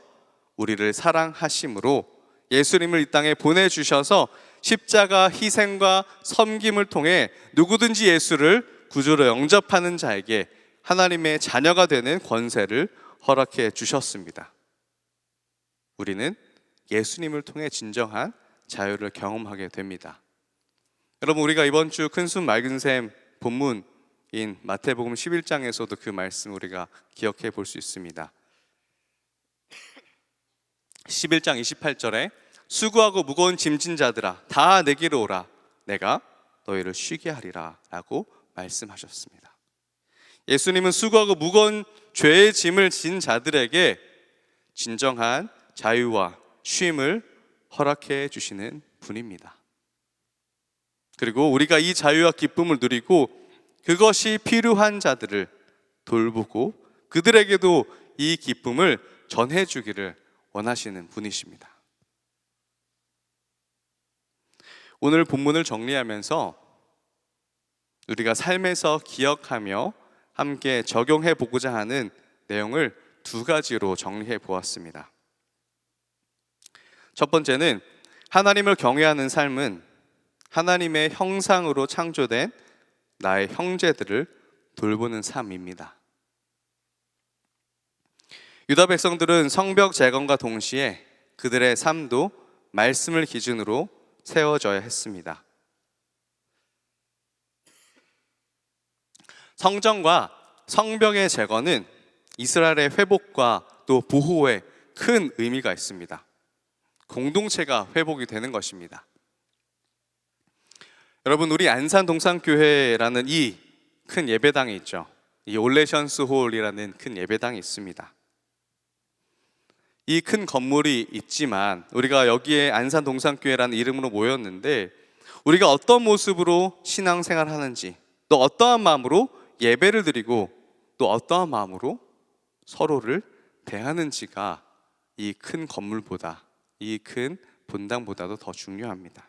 Speaker 9: 우리를 사랑하심으로 예수님을 이 땅에 보내주셔서 십자가 희생과 섬김을 통해 누구든지 예수를 구주로 영접하는 자에게 하나님의 자녀가 되는 권세를 허락해 주셨습니다. 우리는 예수님을 통해 진정한 자유를 경험하게 됩니다. 여러분, 우리가 이번 주 큰순 맑은샘 본문인 마태복음 11장에서도 그 말씀 우리가 기억해 볼 수 있습니다. 11장 28절에 수고하고 무거운 짐진 자들아 다 내게로 오라 내가 너희를 쉬게 하리라 라고 말씀하셨습니다. 예수님은 수고하고 무거운 죄의 짐을 진 자들에게 진정한 자유와 쉼을 허락해 주시는 분입니다. 그리고 우리가 이 자유와 기쁨을 누리고 그것이 필요한 자들을 돌보고 그들에게도 이 기쁨을 전해주기를 원하시는 분이십니다. 오늘 본문을 정리하면서 우리가 삶에서 기억하며 함께 적용해 보고자 하는 내용을 두 가지로 정리해 보았습니다. 첫 번째는 하나님을 경외하는 삶은 하나님의 형상으로 창조된 나의 형제들을 돌보는 삶입니다. 유다 백성들은 성벽 재건과 동시에 그들의 삶도 말씀을 기준으로 세워져야 했습니다. 성전과 성벽의 재건은 이스라엘의 회복과 또 보호에 큰 의미가 있습니다. 공동체가 회복이 되는 것입니다. 여러분, 우리 안산 동산교회라는 이 큰 예배당이 있죠. 이 올레션스 홀이라는 큰 예배당이 있습니다. 이 큰 건물이 있지만 우리가 여기에 안산 동산교회라는 이름으로 모였는데 우리가 어떤 모습으로 신앙생활을 하는지 또 어떠한 마음으로 예배를 드리고 또 어떠한 마음으로 서로를 대하는지가 이 큰 건물보다 이 큰 본당보다도 더 중요합니다.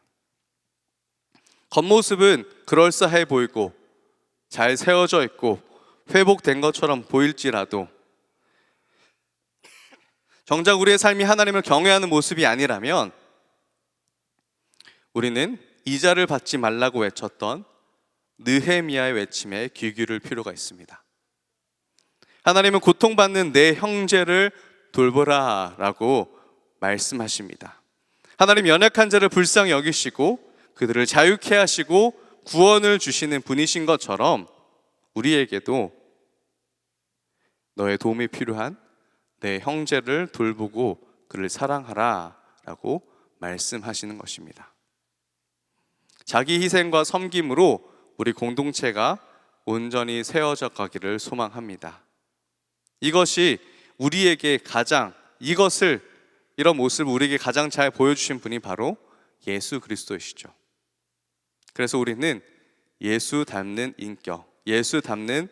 Speaker 9: 겉모습은 그럴싸해 보이고 잘 세워져 있고 회복된 것처럼 보일지라도 정작 우리의 삶이 하나님을 경외하는 모습이 아니라면 우리는 이자를 받지 말라고 외쳤던 느헤미야의 외침에 귀 기울일 필요가 있습니다. 하나님은 고통받는 내 형제를 돌보라 라고 말씀하십니다. 하나님 연약한 자를 불쌍히 여기시고 그들을 자유케 하시고 구원을 주시는 분이신 것처럼 우리에게도 너의 도움이 필요한 내 형제를 돌보고 그를 사랑하라 라고 말씀하시는 것입니다. 자기 희생과 섬김으로 우리 공동체가 온전히 세워져 가기를 소망합니다. 이것이 우리에게 이런 모습을 우리에게 가장 잘 보여주신 분이 바로 예수 그리스도이시죠. 그래서 우리는 예수 닮는 인격, 예수 닮는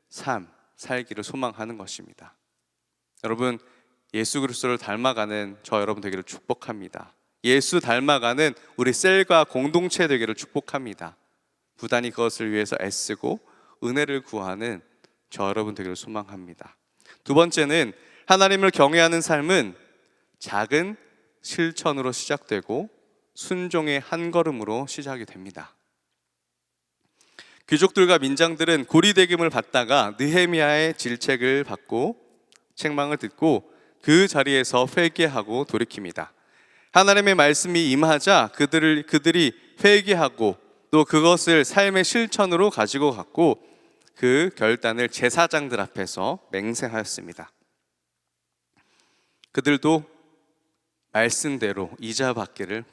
Speaker 9: 삶 살기를 소망하는 것입니다. 여러분, 예수 그리스도를 닮아가는 저 여러분 되기를 축복합니다. 예수 닮아가는 우리 셀과 공동체 되기를 축복합니다. 부단히 그것을 위해서 애쓰고 은혜를 구하는 저 여러분 되기를 소망합니다. 두 번째는 하나님을 경외하는 삶은 작은 실천으로 시작되고 순종의 한 걸음으로 시작이 됩니다. 귀족들과 민장들은 고리대금을 받다가 느헤미야의 질책을 받고 책망을 듣고 그 자리에서 회개하고 돌이킵니다. 하나님의 말씀이 임하자 그들이 회개하고 또 그것을 삶의 실천으로 가지고 갔고 그 결단을 제사장들 앞에서 맹세하였습니다. 그들도 말씀대로 이자 받기를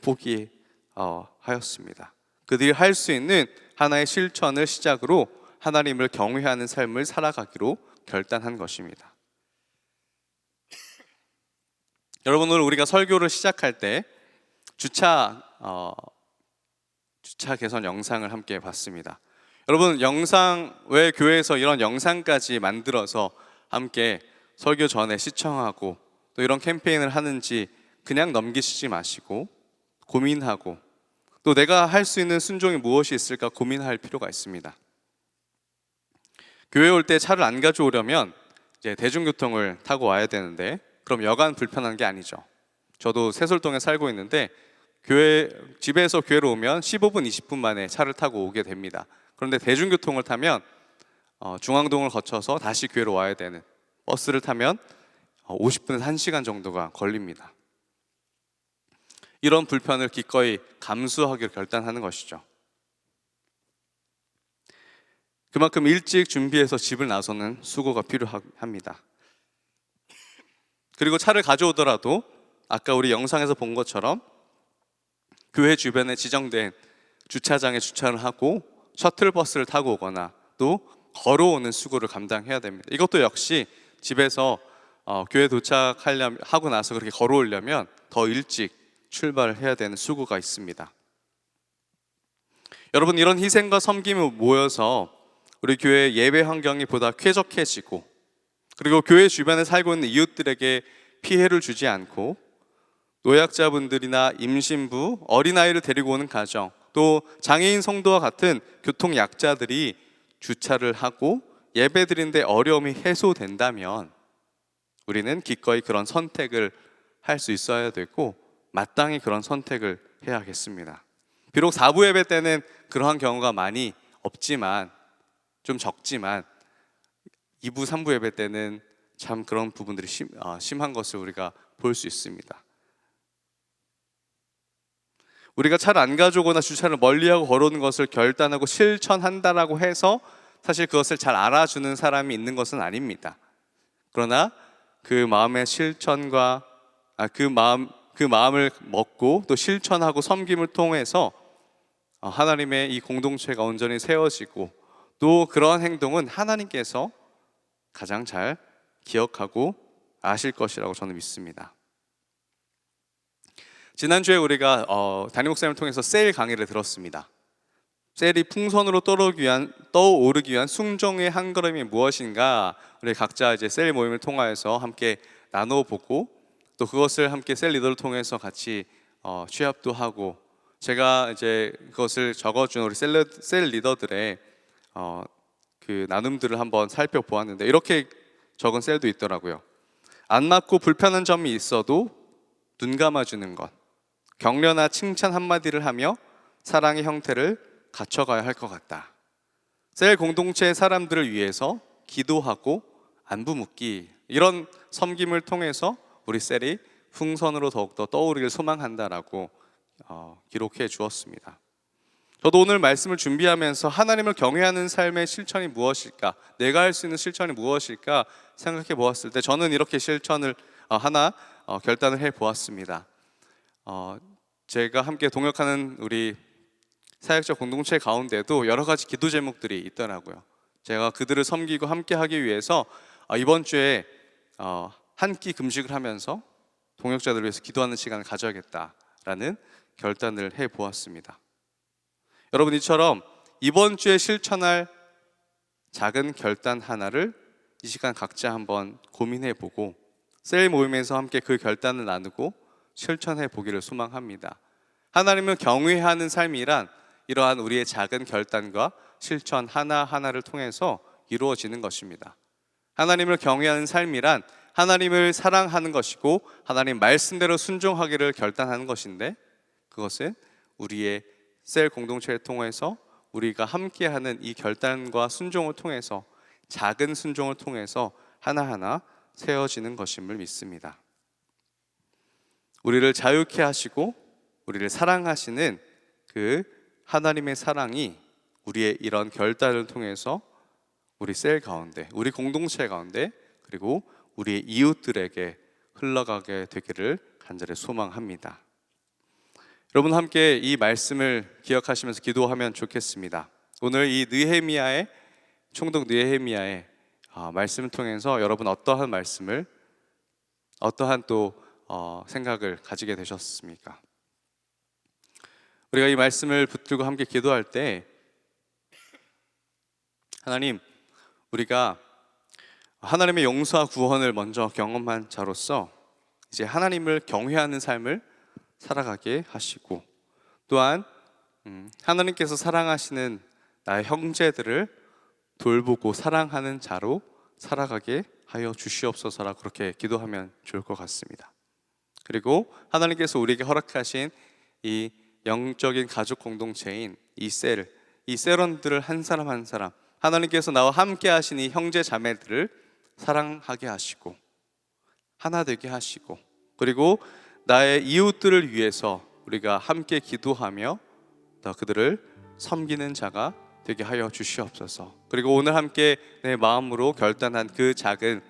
Speaker 9: 포기하였습니다. 그들이 할 수 있는 하나의 실천을 시작으로 하나님을 경외하는 삶을 살아가기로 결단한 것입니다. 여러분, 오늘 우리가 설교를 시작할 때 주차 개선 영상을 함께 봤습니다. 여러분, 왜 교회에서 이런 영상까지 만들어서 함께 설교 전에 시청하고 또 이런 캠페인을 하는지 그냥 넘기시지 마시고 고민하고 또 내가 할 수 있는 순종이 무엇이 있을까 고민할 필요가 있습니다. 교회 올 때 차를 안 가져오려면 이제 대중교통을 타고 와야 되는데 그럼 여간 불편한 게 아니죠. 저도 세솔동에 살고 있는데 집에서 교회로 오면 15분, 20분 만에 차를 타고 오게 됩니다. 그런데 대중교통을 타면 중앙동을 거쳐서 다시 교회로 와야 되는, 버스를 타면 50분에서 1시간 정도가 걸립니다. 이런 불편을 기꺼이 감수하기로 결단하는 것이죠. 그만큼 일찍 준비해서 집을 나서는 수고가 필요합니다. 그리고 차를 가져오더라도 아까 우리 영상에서 본 것처럼 교회 주변에 지정된 주차장에 주차를 하고 셔틀버스를 타고 오거나 또 걸어오는 수고를 감당해야 됩니다. 이것도 역시 집에서 교회 하고 나서 그렇게 걸어오려면 더 일찍 출발을 해야 되는 수고가 있습니다. 여러분, 이런 희생과 섬김이 모여서 우리 교회 예배 환경이 보다 쾌적해지고 그리고 교회 주변에 살고 있는 이웃들에게 피해를 주지 않고 노약자분들이나 임신부, 어린아이를 데리고 오는 가정, 또 장애인 성도와 같은 교통약자들이 주차를 하고 예배드리는데 어려움이 해소된다면 우리는 기꺼이 그런 선택을 할 수 있어야 되고 마땅히 그런 선택을 해야겠습니다. 비록 4부 예배 때는 그러한 경우가 많이 없지만 좀 적지만 2부, 3부 예배 때는 참 그런 부분들이 심한 것을 우리가 볼 수 있습니다. 우리가 차를 안 가져오거나 주차를 멀리하고 걸어오는 것을 결단하고 실천한다라고 해서 사실 그것을 잘 알아주는 사람이 있는 것은 아닙니다. 그러나 그 마음의 실천과 그 마음을 먹고 또 실천하고 섬김을 통해서 하나님의 이 공동체가 온전히 세워지고 또 그러한 행동은 하나님께서 가장 잘 기억하고 아실 것이라고 저는 믿습니다. 지난주에 우리가 담임 목사님을 통해서 셀 강의를 들었습니다. 셀이 풍선으로 떠오르기 위한 순종의 한 걸음이 무엇인가, 우리 각자 이제 셀 모임을 통하여서 함께 나눠보고 또 그것을 함께 셀 리더를 통해서 같이 취합도 하고, 제가 이제 그것을 적어준 우리 셀 리더들의 그 나눔들을 한번 살펴보았는데 이렇게 적은 셀도 있더라고요. 안 맞고 불편한 점이 있어도 눈 감아주는 것, 격려나 칭찬 한마디를 하며 사랑의 형태를 갖춰가야 할 것 같다. 셀 공동체의 사람들을 위해서 기도하고 안부 묻기, 이런 섬김을 통해서 우리 셀이 풍선으로 더욱더 떠오르길 소망한다라고 기록해 주었습니다. 저도 오늘 말씀을 준비하면서 하나님을 경외하는 삶의 실천이 무엇일까, 내가 할 수 있는 실천이 무엇일까 생각해 보았을 때 저는 이렇게 실천을 하나 결단을 해 보았습니다. 제가 함께 동역하는 우리 사역자 공동체 가운데도 여러 가지 기도 제목들이 있더라고요. 제가 그들을 섬기고 함께 하기 위해서 이번 주에 한 끼 금식을 하면서 동역자들을 위해서 기도하는 시간을 가져야겠다라는 결단을 해 보았습니다. 여러분, 이처럼 이번 주에 실천할 작은 결단 하나를 이 시간 각자 한번 고민해 보고 셀 모임에서 함께 그 결단을 나누고 실천해 보기를 소망합니다. 하나님을 경외하는 삶이란 이러한 우리의 작은 결단과 실천 하나하나를 통해서 이루어지는 것입니다. 하나님을 경외하는 삶이란 하나님을 사랑하는 것이고 하나님 말씀대로 순종하기를 결단하는 것인데, 그것은 우리의 셀 공동체를 통해서 우리가 함께하는 이 결단과 순종을 통해서, 작은 순종을 통해서 하나하나 세워지는 것임을 믿습니다. 우리를 자유케 하시고 우리를 사랑하시는 그 하나님의 사랑이 우리의 이런 결단을 통해서 우리 셀 가운데, 우리 공동체 가운데, 그리고 우리의 이웃들에게 흘러가게 되기를 간절히 소망합니다. 여러분 함께 이 말씀을 기억하시면서 기도하면 좋겠습니다. 오늘 이 느헤미야의 총독 느헤미야의 말씀을 통해서 여러분 어떠한 말씀을, 어떠한 또 생각을 가지게 되셨습니까? 우리가 이 말씀을 붙들고 함께 기도할 때 하나님, 우리가 하나님의 용서와 구원을 먼저 경험한 자로서 이제 하나님을 경외하는 삶을 살아가게 하시고, 또한 하나님께서 사랑하시는 나의 형제들을 돌보고 사랑하는 자로 살아가게 하여 주시옵소서라, 그렇게 기도하면 좋을 것 같습니다. 그리고 하나님께서 우리에게 허락하신 이 영적인 가족 공동체인 이 셀원들을 한 사람 한 사람, 하나님께서 나와 함께 하신 이 형제 자매들을 사랑하게 하시고 하나 되게 하시고, 그리고 나의 이웃들을 위해서 우리가 함께 기도하며 더 그들을 섬기는 자가 되게 하여 주시옵소서. 그리고 오늘 함께 내 마음으로 결단한 그 작은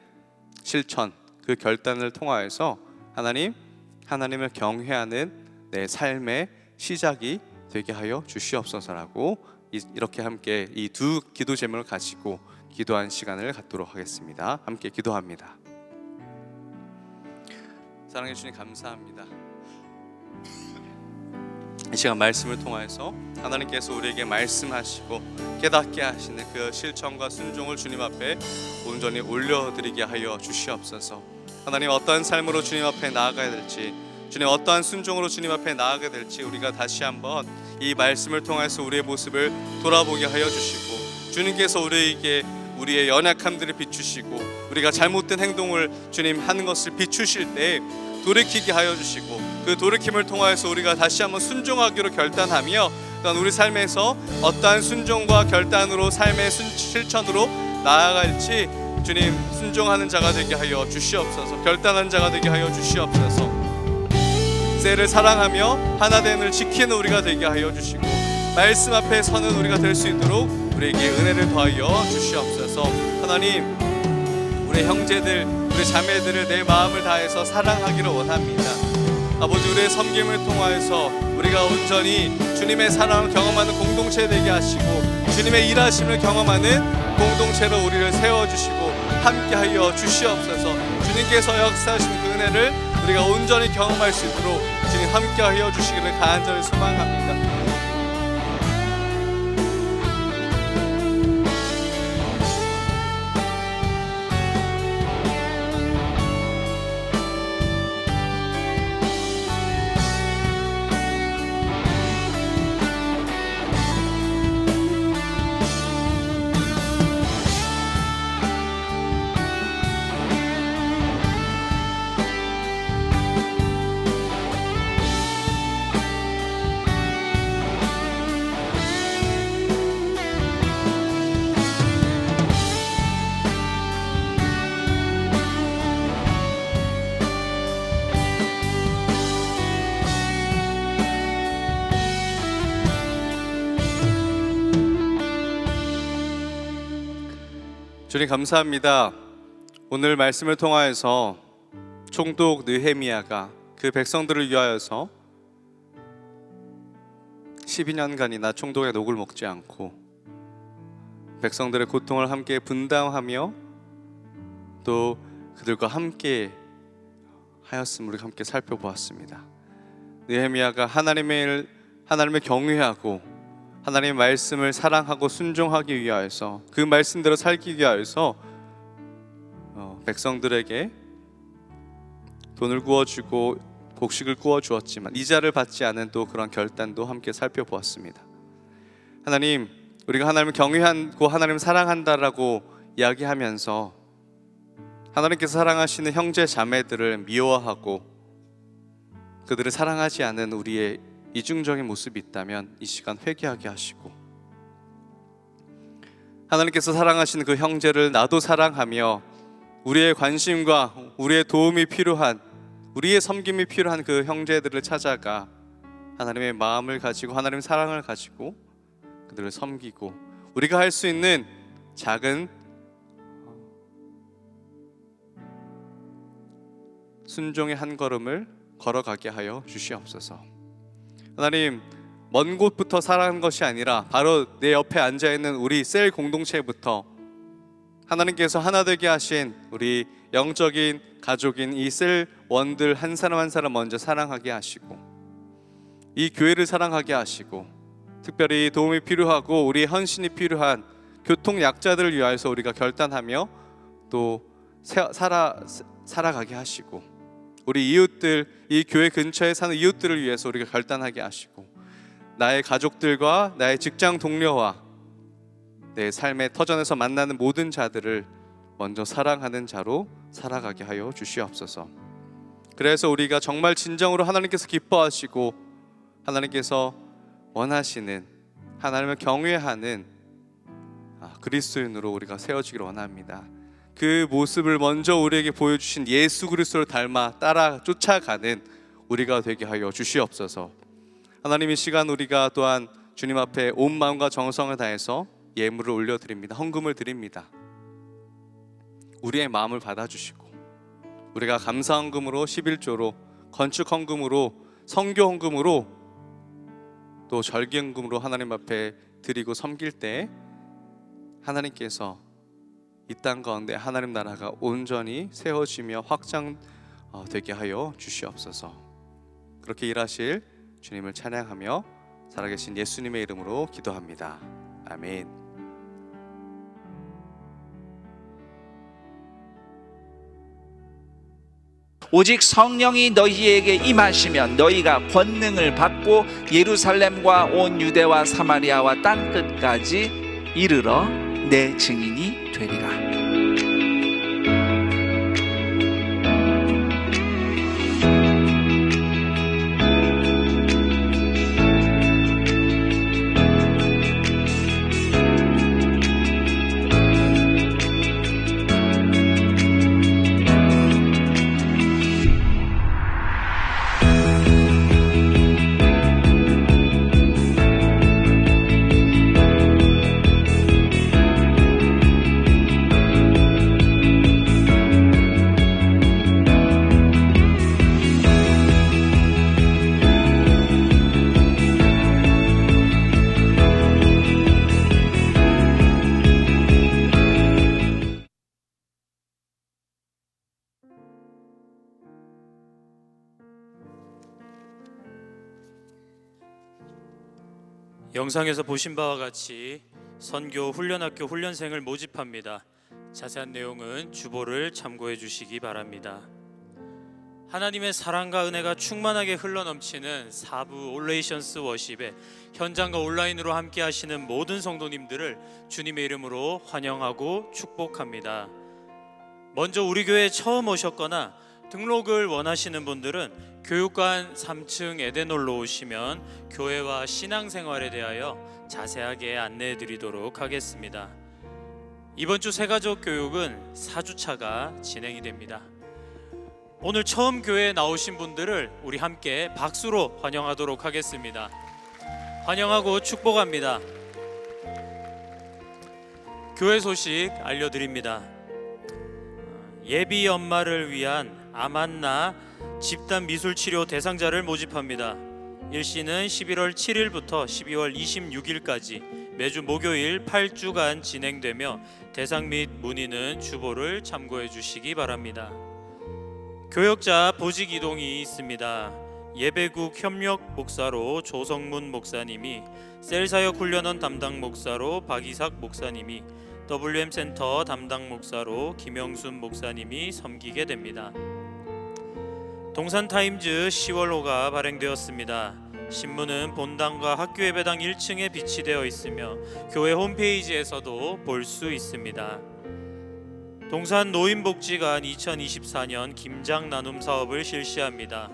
Speaker 9: 실천, 그 결단을 통하여서 하나님을 경외하는 내 삶의 시작이 되게 하여 주시옵소서라고, 이렇게 함께 이 두 기도 제목을 가지고 기도한 시간을 갖도록 하겠습니다. 함께 기도합니다. 사랑해 주님 감사합니다. 이 시간 말씀을 통해서 하나님께서 우리에게 말씀하시고 깨닫게 하시는 그 실천과 순종을 주님 앞에 온전히 올려드리게 하여 주시옵소서. 하나님, 어떠한 삶으로 주님 앞에 나아가야 될지, 주님 어떠한 순종으로 주님 앞에 나아가게 될지 우리가 다시 한번 이 말씀을 통해서 우리의 모습을 돌아보게 하여 주시고, 주님께서 우리에게 우리의 연약함들을 비추시고 우리가 잘못된 행동을 주님 하는 것을 비추실 때 돌이키게 하여 주시고, 그 돌이킴을 통하여서 우리가 다시 한번 순종하기로 결단하며 또한 우리 삶에서 어떠한 순종과 결단으로 삶의 실천으로 나아갈지 주님 순종하는 자가 되게 하여 주시옵소서. 결단한 자가 되게 하여 주시옵소서. 셀을 사랑하며 하나됨을 지키는 우리가 되게 하여 주시고, 말씀 앞에 서는 우리가 될 수 있도록 우리에게 은혜를 더하여 주시옵소서. 하나님, 우리 형제들, 우리 자매들을 내 마음을 다해서 사랑하기를 원합니다. 아버지, 우리의 섬김을 통하여서 우리가 온전히 주님의 사랑을 경험하는 공동체 되게 하시고, 주님의 일하심을 경험하는 공동체로 우리를 세워주시고 함께하여 주시옵소서. 주님께서 역사하신 그 은혜를 우리가 온전히 경험할 수 있도록 주님 함께하여 주시기를 간절히 소망합니다. 주님 감사합니다. 오늘 말씀을 통하여서 총독 느헤미야가 그 백성들을 위하여서 12년간이나 총독의 녹을 먹지 않고 백성들의 고통을 함께 분담하며 또 그들과 함께 하였음을 우리가 함께 살펴보았습니다. 느헤미야가 하나님을 경외하고 하나님의 말씀을 사랑하고 순종하기 위하여서, 그 말씀대로 살기 위하여서 백성들에게 돈을 구워주고 곡식을 구워주었지만 이자를 받지 않은 또 그런 결단도 함께 살펴보았습니다. 하나님, 우리가 하나님을 경외하고 하나님을 사랑한다라고 이야기하면서 하나님께서 사랑하시는 형제 자매들을 미워하고 그들을 사랑하지 않은 우리의 이중적인 모습이 있다면 이 시간 회개하게 하시고, 하나님께서 사랑하시는 그 형제를 나도 사랑하며 우리의 관심과 우리의 도움이 필요한, 우리의 섬김이 필요한 그 형제들을 찾아가 하나님의 마음을 가지고 하나님의 사랑을 가지고 그들을 섬기고 우리가 할 수 있는 작은 순종의 한 걸음을 걸어가게 하여 주시옵소서. 하나님, 먼 곳부터 살아가는 것이 아니라 바로 내 옆에 앉아있는 우리 셀 공동체부터 하나님께서 하나 되게 하신 우리 영적인 가족인 이 셀 원들 한 사람 한 사람 먼저 사랑하게 하시고 이 교회를 사랑하게 하시고 특별히 도움이 필요하고 우리의 헌신이 필요한 교통 약자들을 위하여서 우리가 결단하며 또 살아가게 하시고 우리 이웃들, 이 교회 근처에 사는 이웃들을 위해서 우리가 결단하게 하시고 나의 가족들과 나의 직장 동료와 내 삶의 터전에서 만나는 모든 자들을 먼저 사랑하는 자로 살아가게 하여 주시옵소서. 그래서 우리가 정말 진정으로 하나님께서 기뻐하시고 하나님께서 원하시는, 하나님을 경외하는 그리스도인으로 우리가 세워지기를 원합니다. 그 모습을 먼저 우리에게 보여주신 예수 그리스도를 닮아 따라 쫓아가는 우리가 되게 하여 주시옵소서. 하나님, 이 시간 우리가 또한 주님 앞에 온 마음과 정성을 다해서 예물을 올려드립니다. 헌금을 드립니다. 우리의 마음을 받아주시고 우리가 감사 헌금으로 11조로 건축 헌금으로 선교 헌금으로 또 절기 헌금으로 하나님 앞에 드리고 섬길 때 하나님께서 이 땅 가운데 하나님 나라가 온전히 세워지며 확장되게 하여 주시옵소서. 그렇게 일하실 주님을 찬양하며 살아계신 예수님의 이름으로 기도합니다. 아멘.
Speaker 10: 오직 성령이 너희에게 임하시면 너희가 권능을 받고 예루살렘과 온 유대와 사마리아와 땅 끝까지 이르러 내 증인이 되리라.
Speaker 11: 영상에서 보신 바와 같이 선교 훈련학교 훈련생을 모집합니다. 자세한 내용은 주보를 참고해 주시기 바랍니다. 하나님의 사랑과 은혜가 충만하게 흘러넘치는 4부 올레이션스 워십에 현장과 온라인으로 함께 하시는 모든 성도님들을 주님의 이름으로 환영하고 축복합니다. 먼저 우리 교회에 처음 오셨거나 등록을 원하시는 분들은 교육관 3층 에덴홀로 오시면 교회와 신앙생활에 대하여 자세하게 안내해 드리도록 하겠습니다. 이번 주 새가족 교육은 4주차가 진행이 됩니다. 오늘 처음 교회에 나오신 분들을 우리 함께 박수로 환영하도록 하겠습니다. 환영하고 축복합니다. 교회 소식 알려드립니다. 예비 엄마를 위한 아만나 집단 미술치료 대상자를 모집합니다. 일시는 11월 7일부터 12월 26일까지 매주 목요일 8주간 진행되며 대상 및 문의는 주보를 참고해 주시기 바랍니다. 교역자 보직 이동이 있습니다. 예배국 협력 목사로 조성문 목사님이, 셀사역 훈련원 담당 목사로 박이삭 목사님이, WM센터 담당 목사로 김영순 목사님이 섬기게 됩니다. 동산타임즈 10월호가 발행되었습니다. 신문은 본당과 학교 예배당 1층에 비치되어 있으며 교회 홈페이지에서도 볼 수 있습니다. 동산 노인복지관 2024년 김장 나눔 사업을 실시합니다.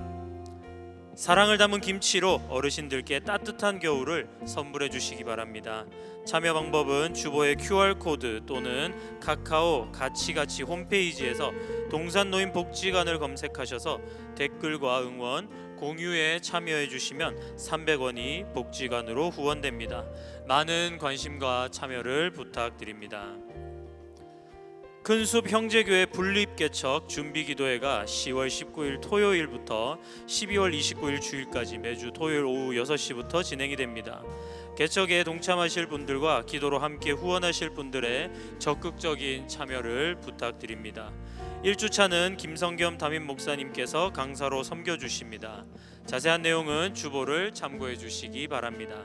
Speaker 11: 사랑을 담은 김치로 어르신들께 따뜻한 겨울을 선물해 주시기 바랍니다. 참여 방법은 주보의 QR코드 또는 카카오 같이 홈페이지에서 동산노인복지관을 검색하셔서 댓글과 응원, 공유에 참여해 주시면 300원이 복지관으로 후원됩니다. 많은 관심과 참여를 부탁드립니다. 큰숲 형제교회 분립개척 준비기도회가 10월 19일 토요일부터 12월 29일 주일까지 매주 토요일 오후 6시부터 진행이 됩니다. 개척에 동참하실 분들과 기도로 함께 후원하실 분들의 적극적인 참여를 부탁드립니다. 1주차는 김성겸 담임 목사님께서 강사로 섬겨주십니다. 자세한 내용은 주보를 참고해 주시기 바랍니다.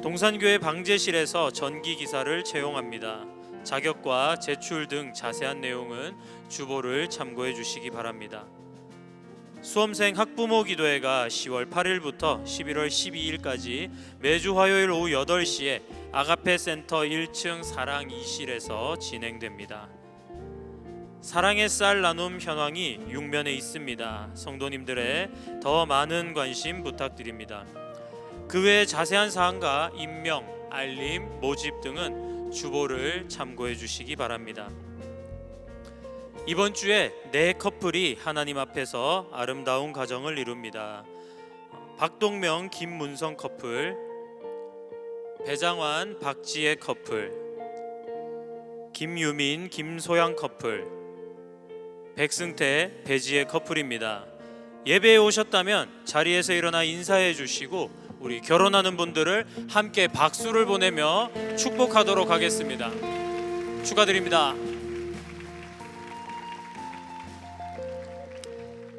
Speaker 11: 동산교회 방제실에서 전기기사를 채용합니다. 자격과 제출 등 자세한 내용은 주보를 참고해 주시기 바랍니다. 수험생 학부모 기도회가 10월 8일부터 11월 12일까지 매주 화요일 오후 8시에 아가페 센터 1층 사랑 2실에서 진행됩니다. 사랑의 쌀 나눔 현황이 6면에 있습니다. 성도님들의 더 많은 관심 부탁드립니다. 그 외 자세한 사항과 임명, 알림, 모집 등은 주보를 참고해 주시기 바랍니다. 이번 주에 4커플이 하나님 앞에서 아름다운 가정을 이룹니다. 박동명, 김문성 커플, 배장환, 박지혜 커플, 김유민, 김소양 커플, 백승태, 배지혜 커플입니다. 예배에 오셨다면 자리에서 일어나 인사해 주시고 우리 결혼하는 분들을 함께 박수를 보내며 축복하도록 하겠습니다. 축하드립니다.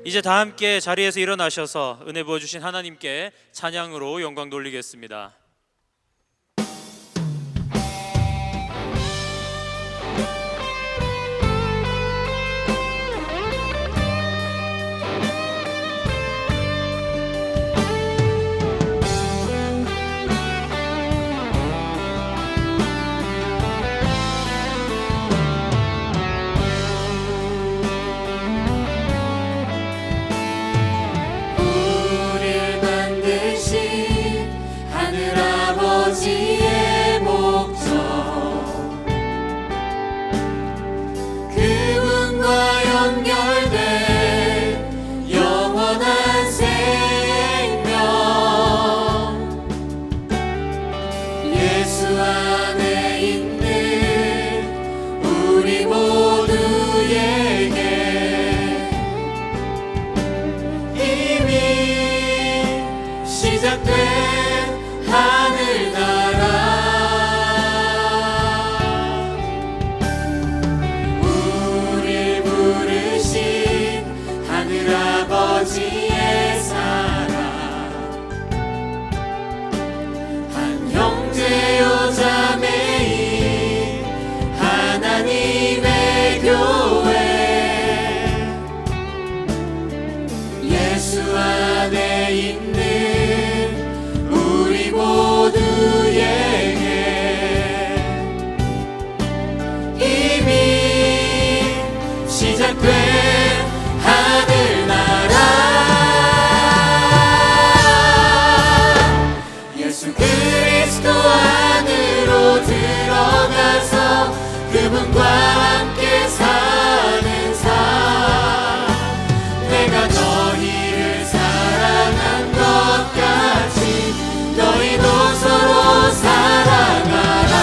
Speaker 11: 이제 다 함께 자리에서 일어나셔서 은혜 부어주신 하나님께 찬양으로 영광 돌리겠습니다.
Speaker 3: 아버지의 목적 그분과 연결된 영원한 생명 예수 안에 있는 우리 모두에게 이미 시작된 하늘나라 우릴 부르신 하늘아버지의 사랑 한 형제요 자매인 하나님의 교회 예수 안에 있는 모두에게 이미 시작된 하늘나라 예수 그리스도 안으로 들어가서 그분과 함께 사는 삶 내가 너희를 사랑한 것 같이 너희도 서로 사랑하라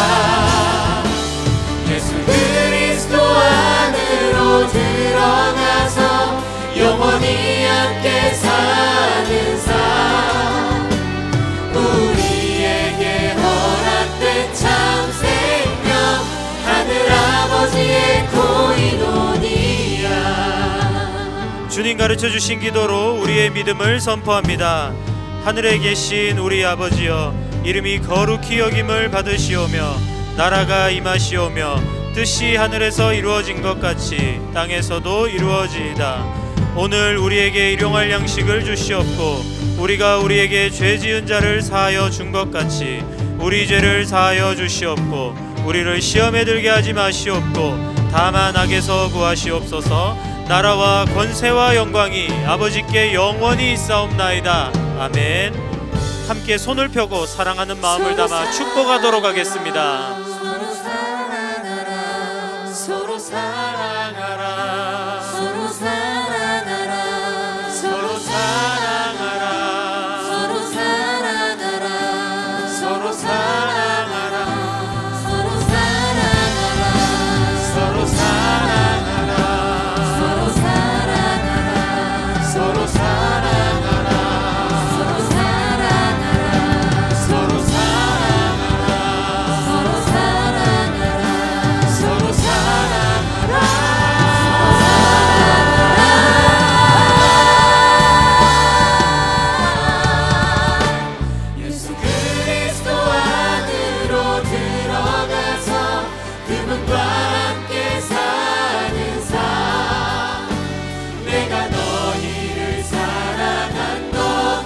Speaker 3: 예수 그리스도 안으로 들어가서 영원히 함께 사는 삶 우리에게 허락된 참 생명 하늘아버지의 고인원이야.
Speaker 11: 주님 가르쳐 주신 기도로 우리의 믿음을 선포합니다. 하늘에 계신 우리 아버지여 이름이 거룩히 여김을 받으시오며 나라가 임하시오며 뜻이 하늘에서 이루어진 것 같이 땅에서도 이루어지이다. 오늘 우리에게 일용할 양식을 주시옵고 우리가 우리에게 죄 지은 자를 사하여 준 것 같이 우리 죄를 사하여 주시옵고 우리를 시험에 들게 하지 마시옵고 다만 악에서 구하시옵소서. 나라와 권세와 영광이 아버지께 영원히 있사옵나이다. 아멘. 함께 손을 펴고 사랑하는 마음을 담아 축복하도록 하겠습니다.
Speaker 3: 서로 사랑하라
Speaker 11: 서로 사랑하라
Speaker 3: 서로 사랑하라
Speaker 11: 서로 사랑하라
Speaker 3: 서로 사랑하라
Speaker 11: 서로 사랑하라
Speaker 3: 서로 사랑하라
Speaker 11: 서로 사랑하라
Speaker 3: 서로 사랑하라
Speaker 11: 서로 사랑하라
Speaker 3: 서로 사랑하라
Speaker 11: 서로 사랑하라
Speaker 3: 서로 사랑하라
Speaker 11: 서로 사랑하라
Speaker 3: 예수 그리스도 안으로 들어가서 그분과 함께 사는 삶 내가 너희를 사랑한 것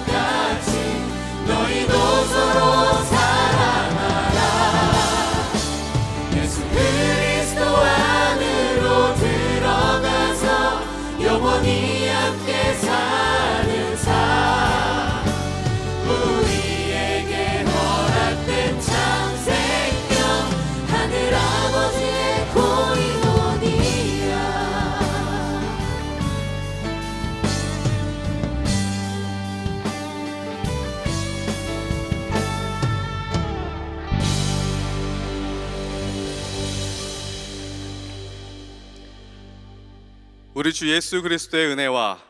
Speaker 3: 같이 너희도 서로 사랑하라 예수 그리스도 안으로 들어가서 영원히 함께 사는 삶 우리에게 허락된 참 생명 하늘 아버지의 고리노니라
Speaker 9: 우리 주 예수 그리스도의 은혜와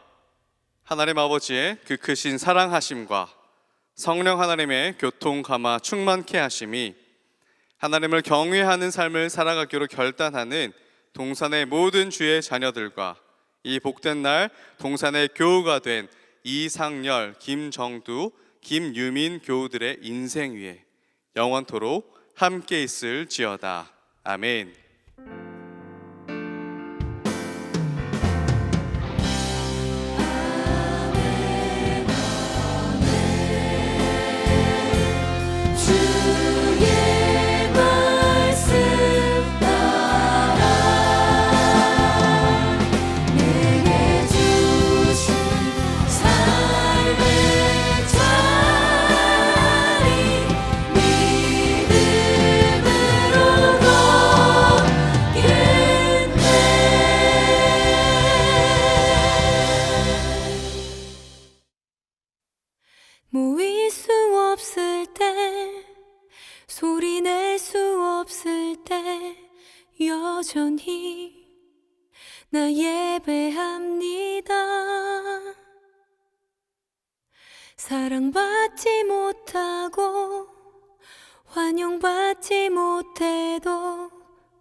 Speaker 9: 하나님 아버지의 그 크신 사랑하심과 성령 하나님의 교통 감화 충만케 하심이 하나님을 경외하는 삶을 살아가기로 결단하는 동산의 모든 주의 자녀들과 이 복된 날 동산의 교우가 된 이상열, 김정두, 김유민 교우들의 인생 위에 영원토록 함께 있을지어다. 아멘.
Speaker 3: 주의 말씀 따라 내게 주신 삶의 자리 믿음으로 걷겠네 모일 수 없을 때 소리 낼 수 없을 때 여전히 나 예배합니다 사랑받지 못하고 환영받지 못해도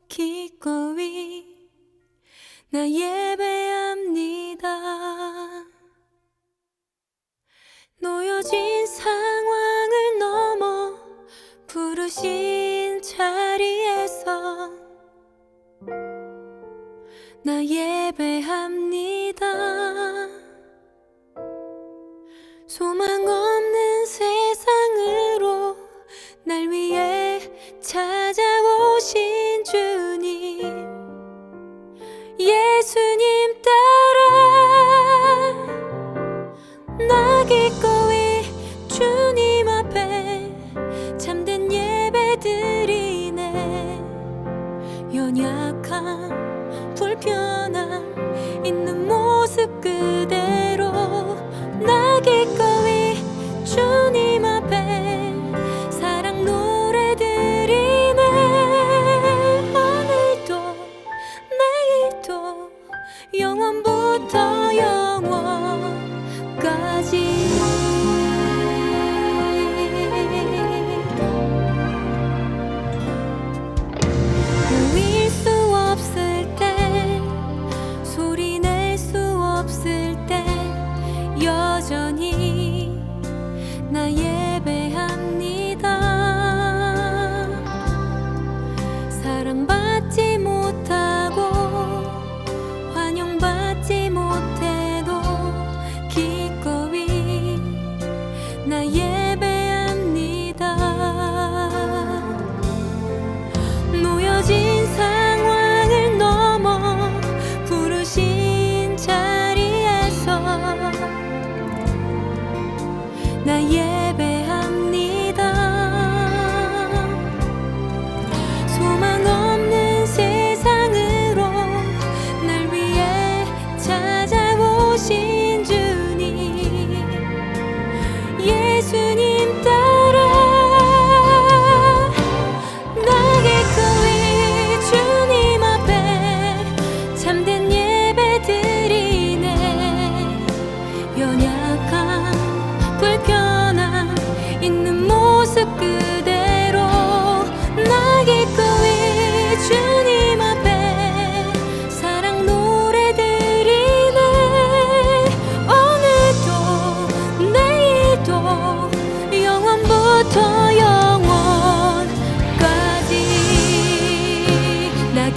Speaker 3: 기꺼이 나 예배합니다 놓여진 상황을 넘어 부르신 자리에서 나 예배합니다 소망 없는 세상으로 날 위해 찾아오신 주님 예수님 따라 나 기꺼이 주님 앞에 참된 예배 드리네 연약함 불편함 있는 모습 그대로 나 기꺼이 주님 앞에 사랑 노래 드리네 오늘도 내일도 영원부터 영원까지 보일 수 없을 때 소리 낼 수 없을 때 여전히 나의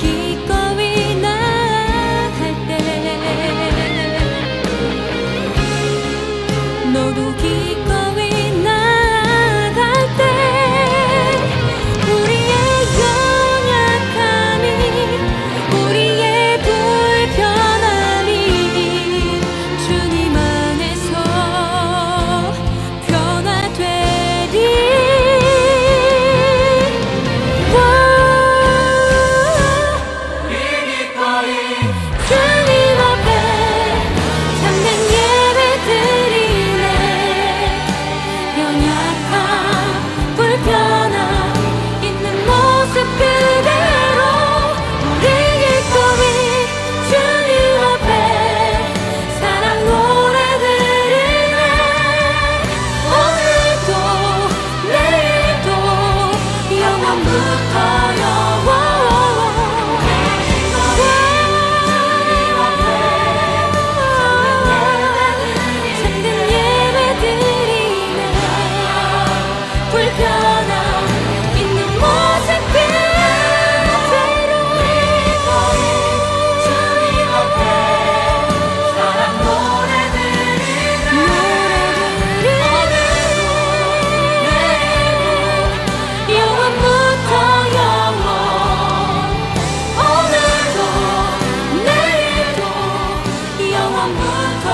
Speaker 3: 기꺼이 나아갈 때 너도 기꺼이 나아갈 때 우리의 연약함이 우리의 불편함이 주님 안에서 변화되리 주님 앞에 참된 예배 드리네 연약함 불편함 있는 모습 그대로 우리 기꺼이 주님 앞에 사랑 노래 드리네 오늘도 내일도 영원부터 영원 참된 예배 드리네 불편함 있는 모습 그대로 주님 앞에 사랑 노래 드리네 영원부터 영원 오늘도 내일도 영원부터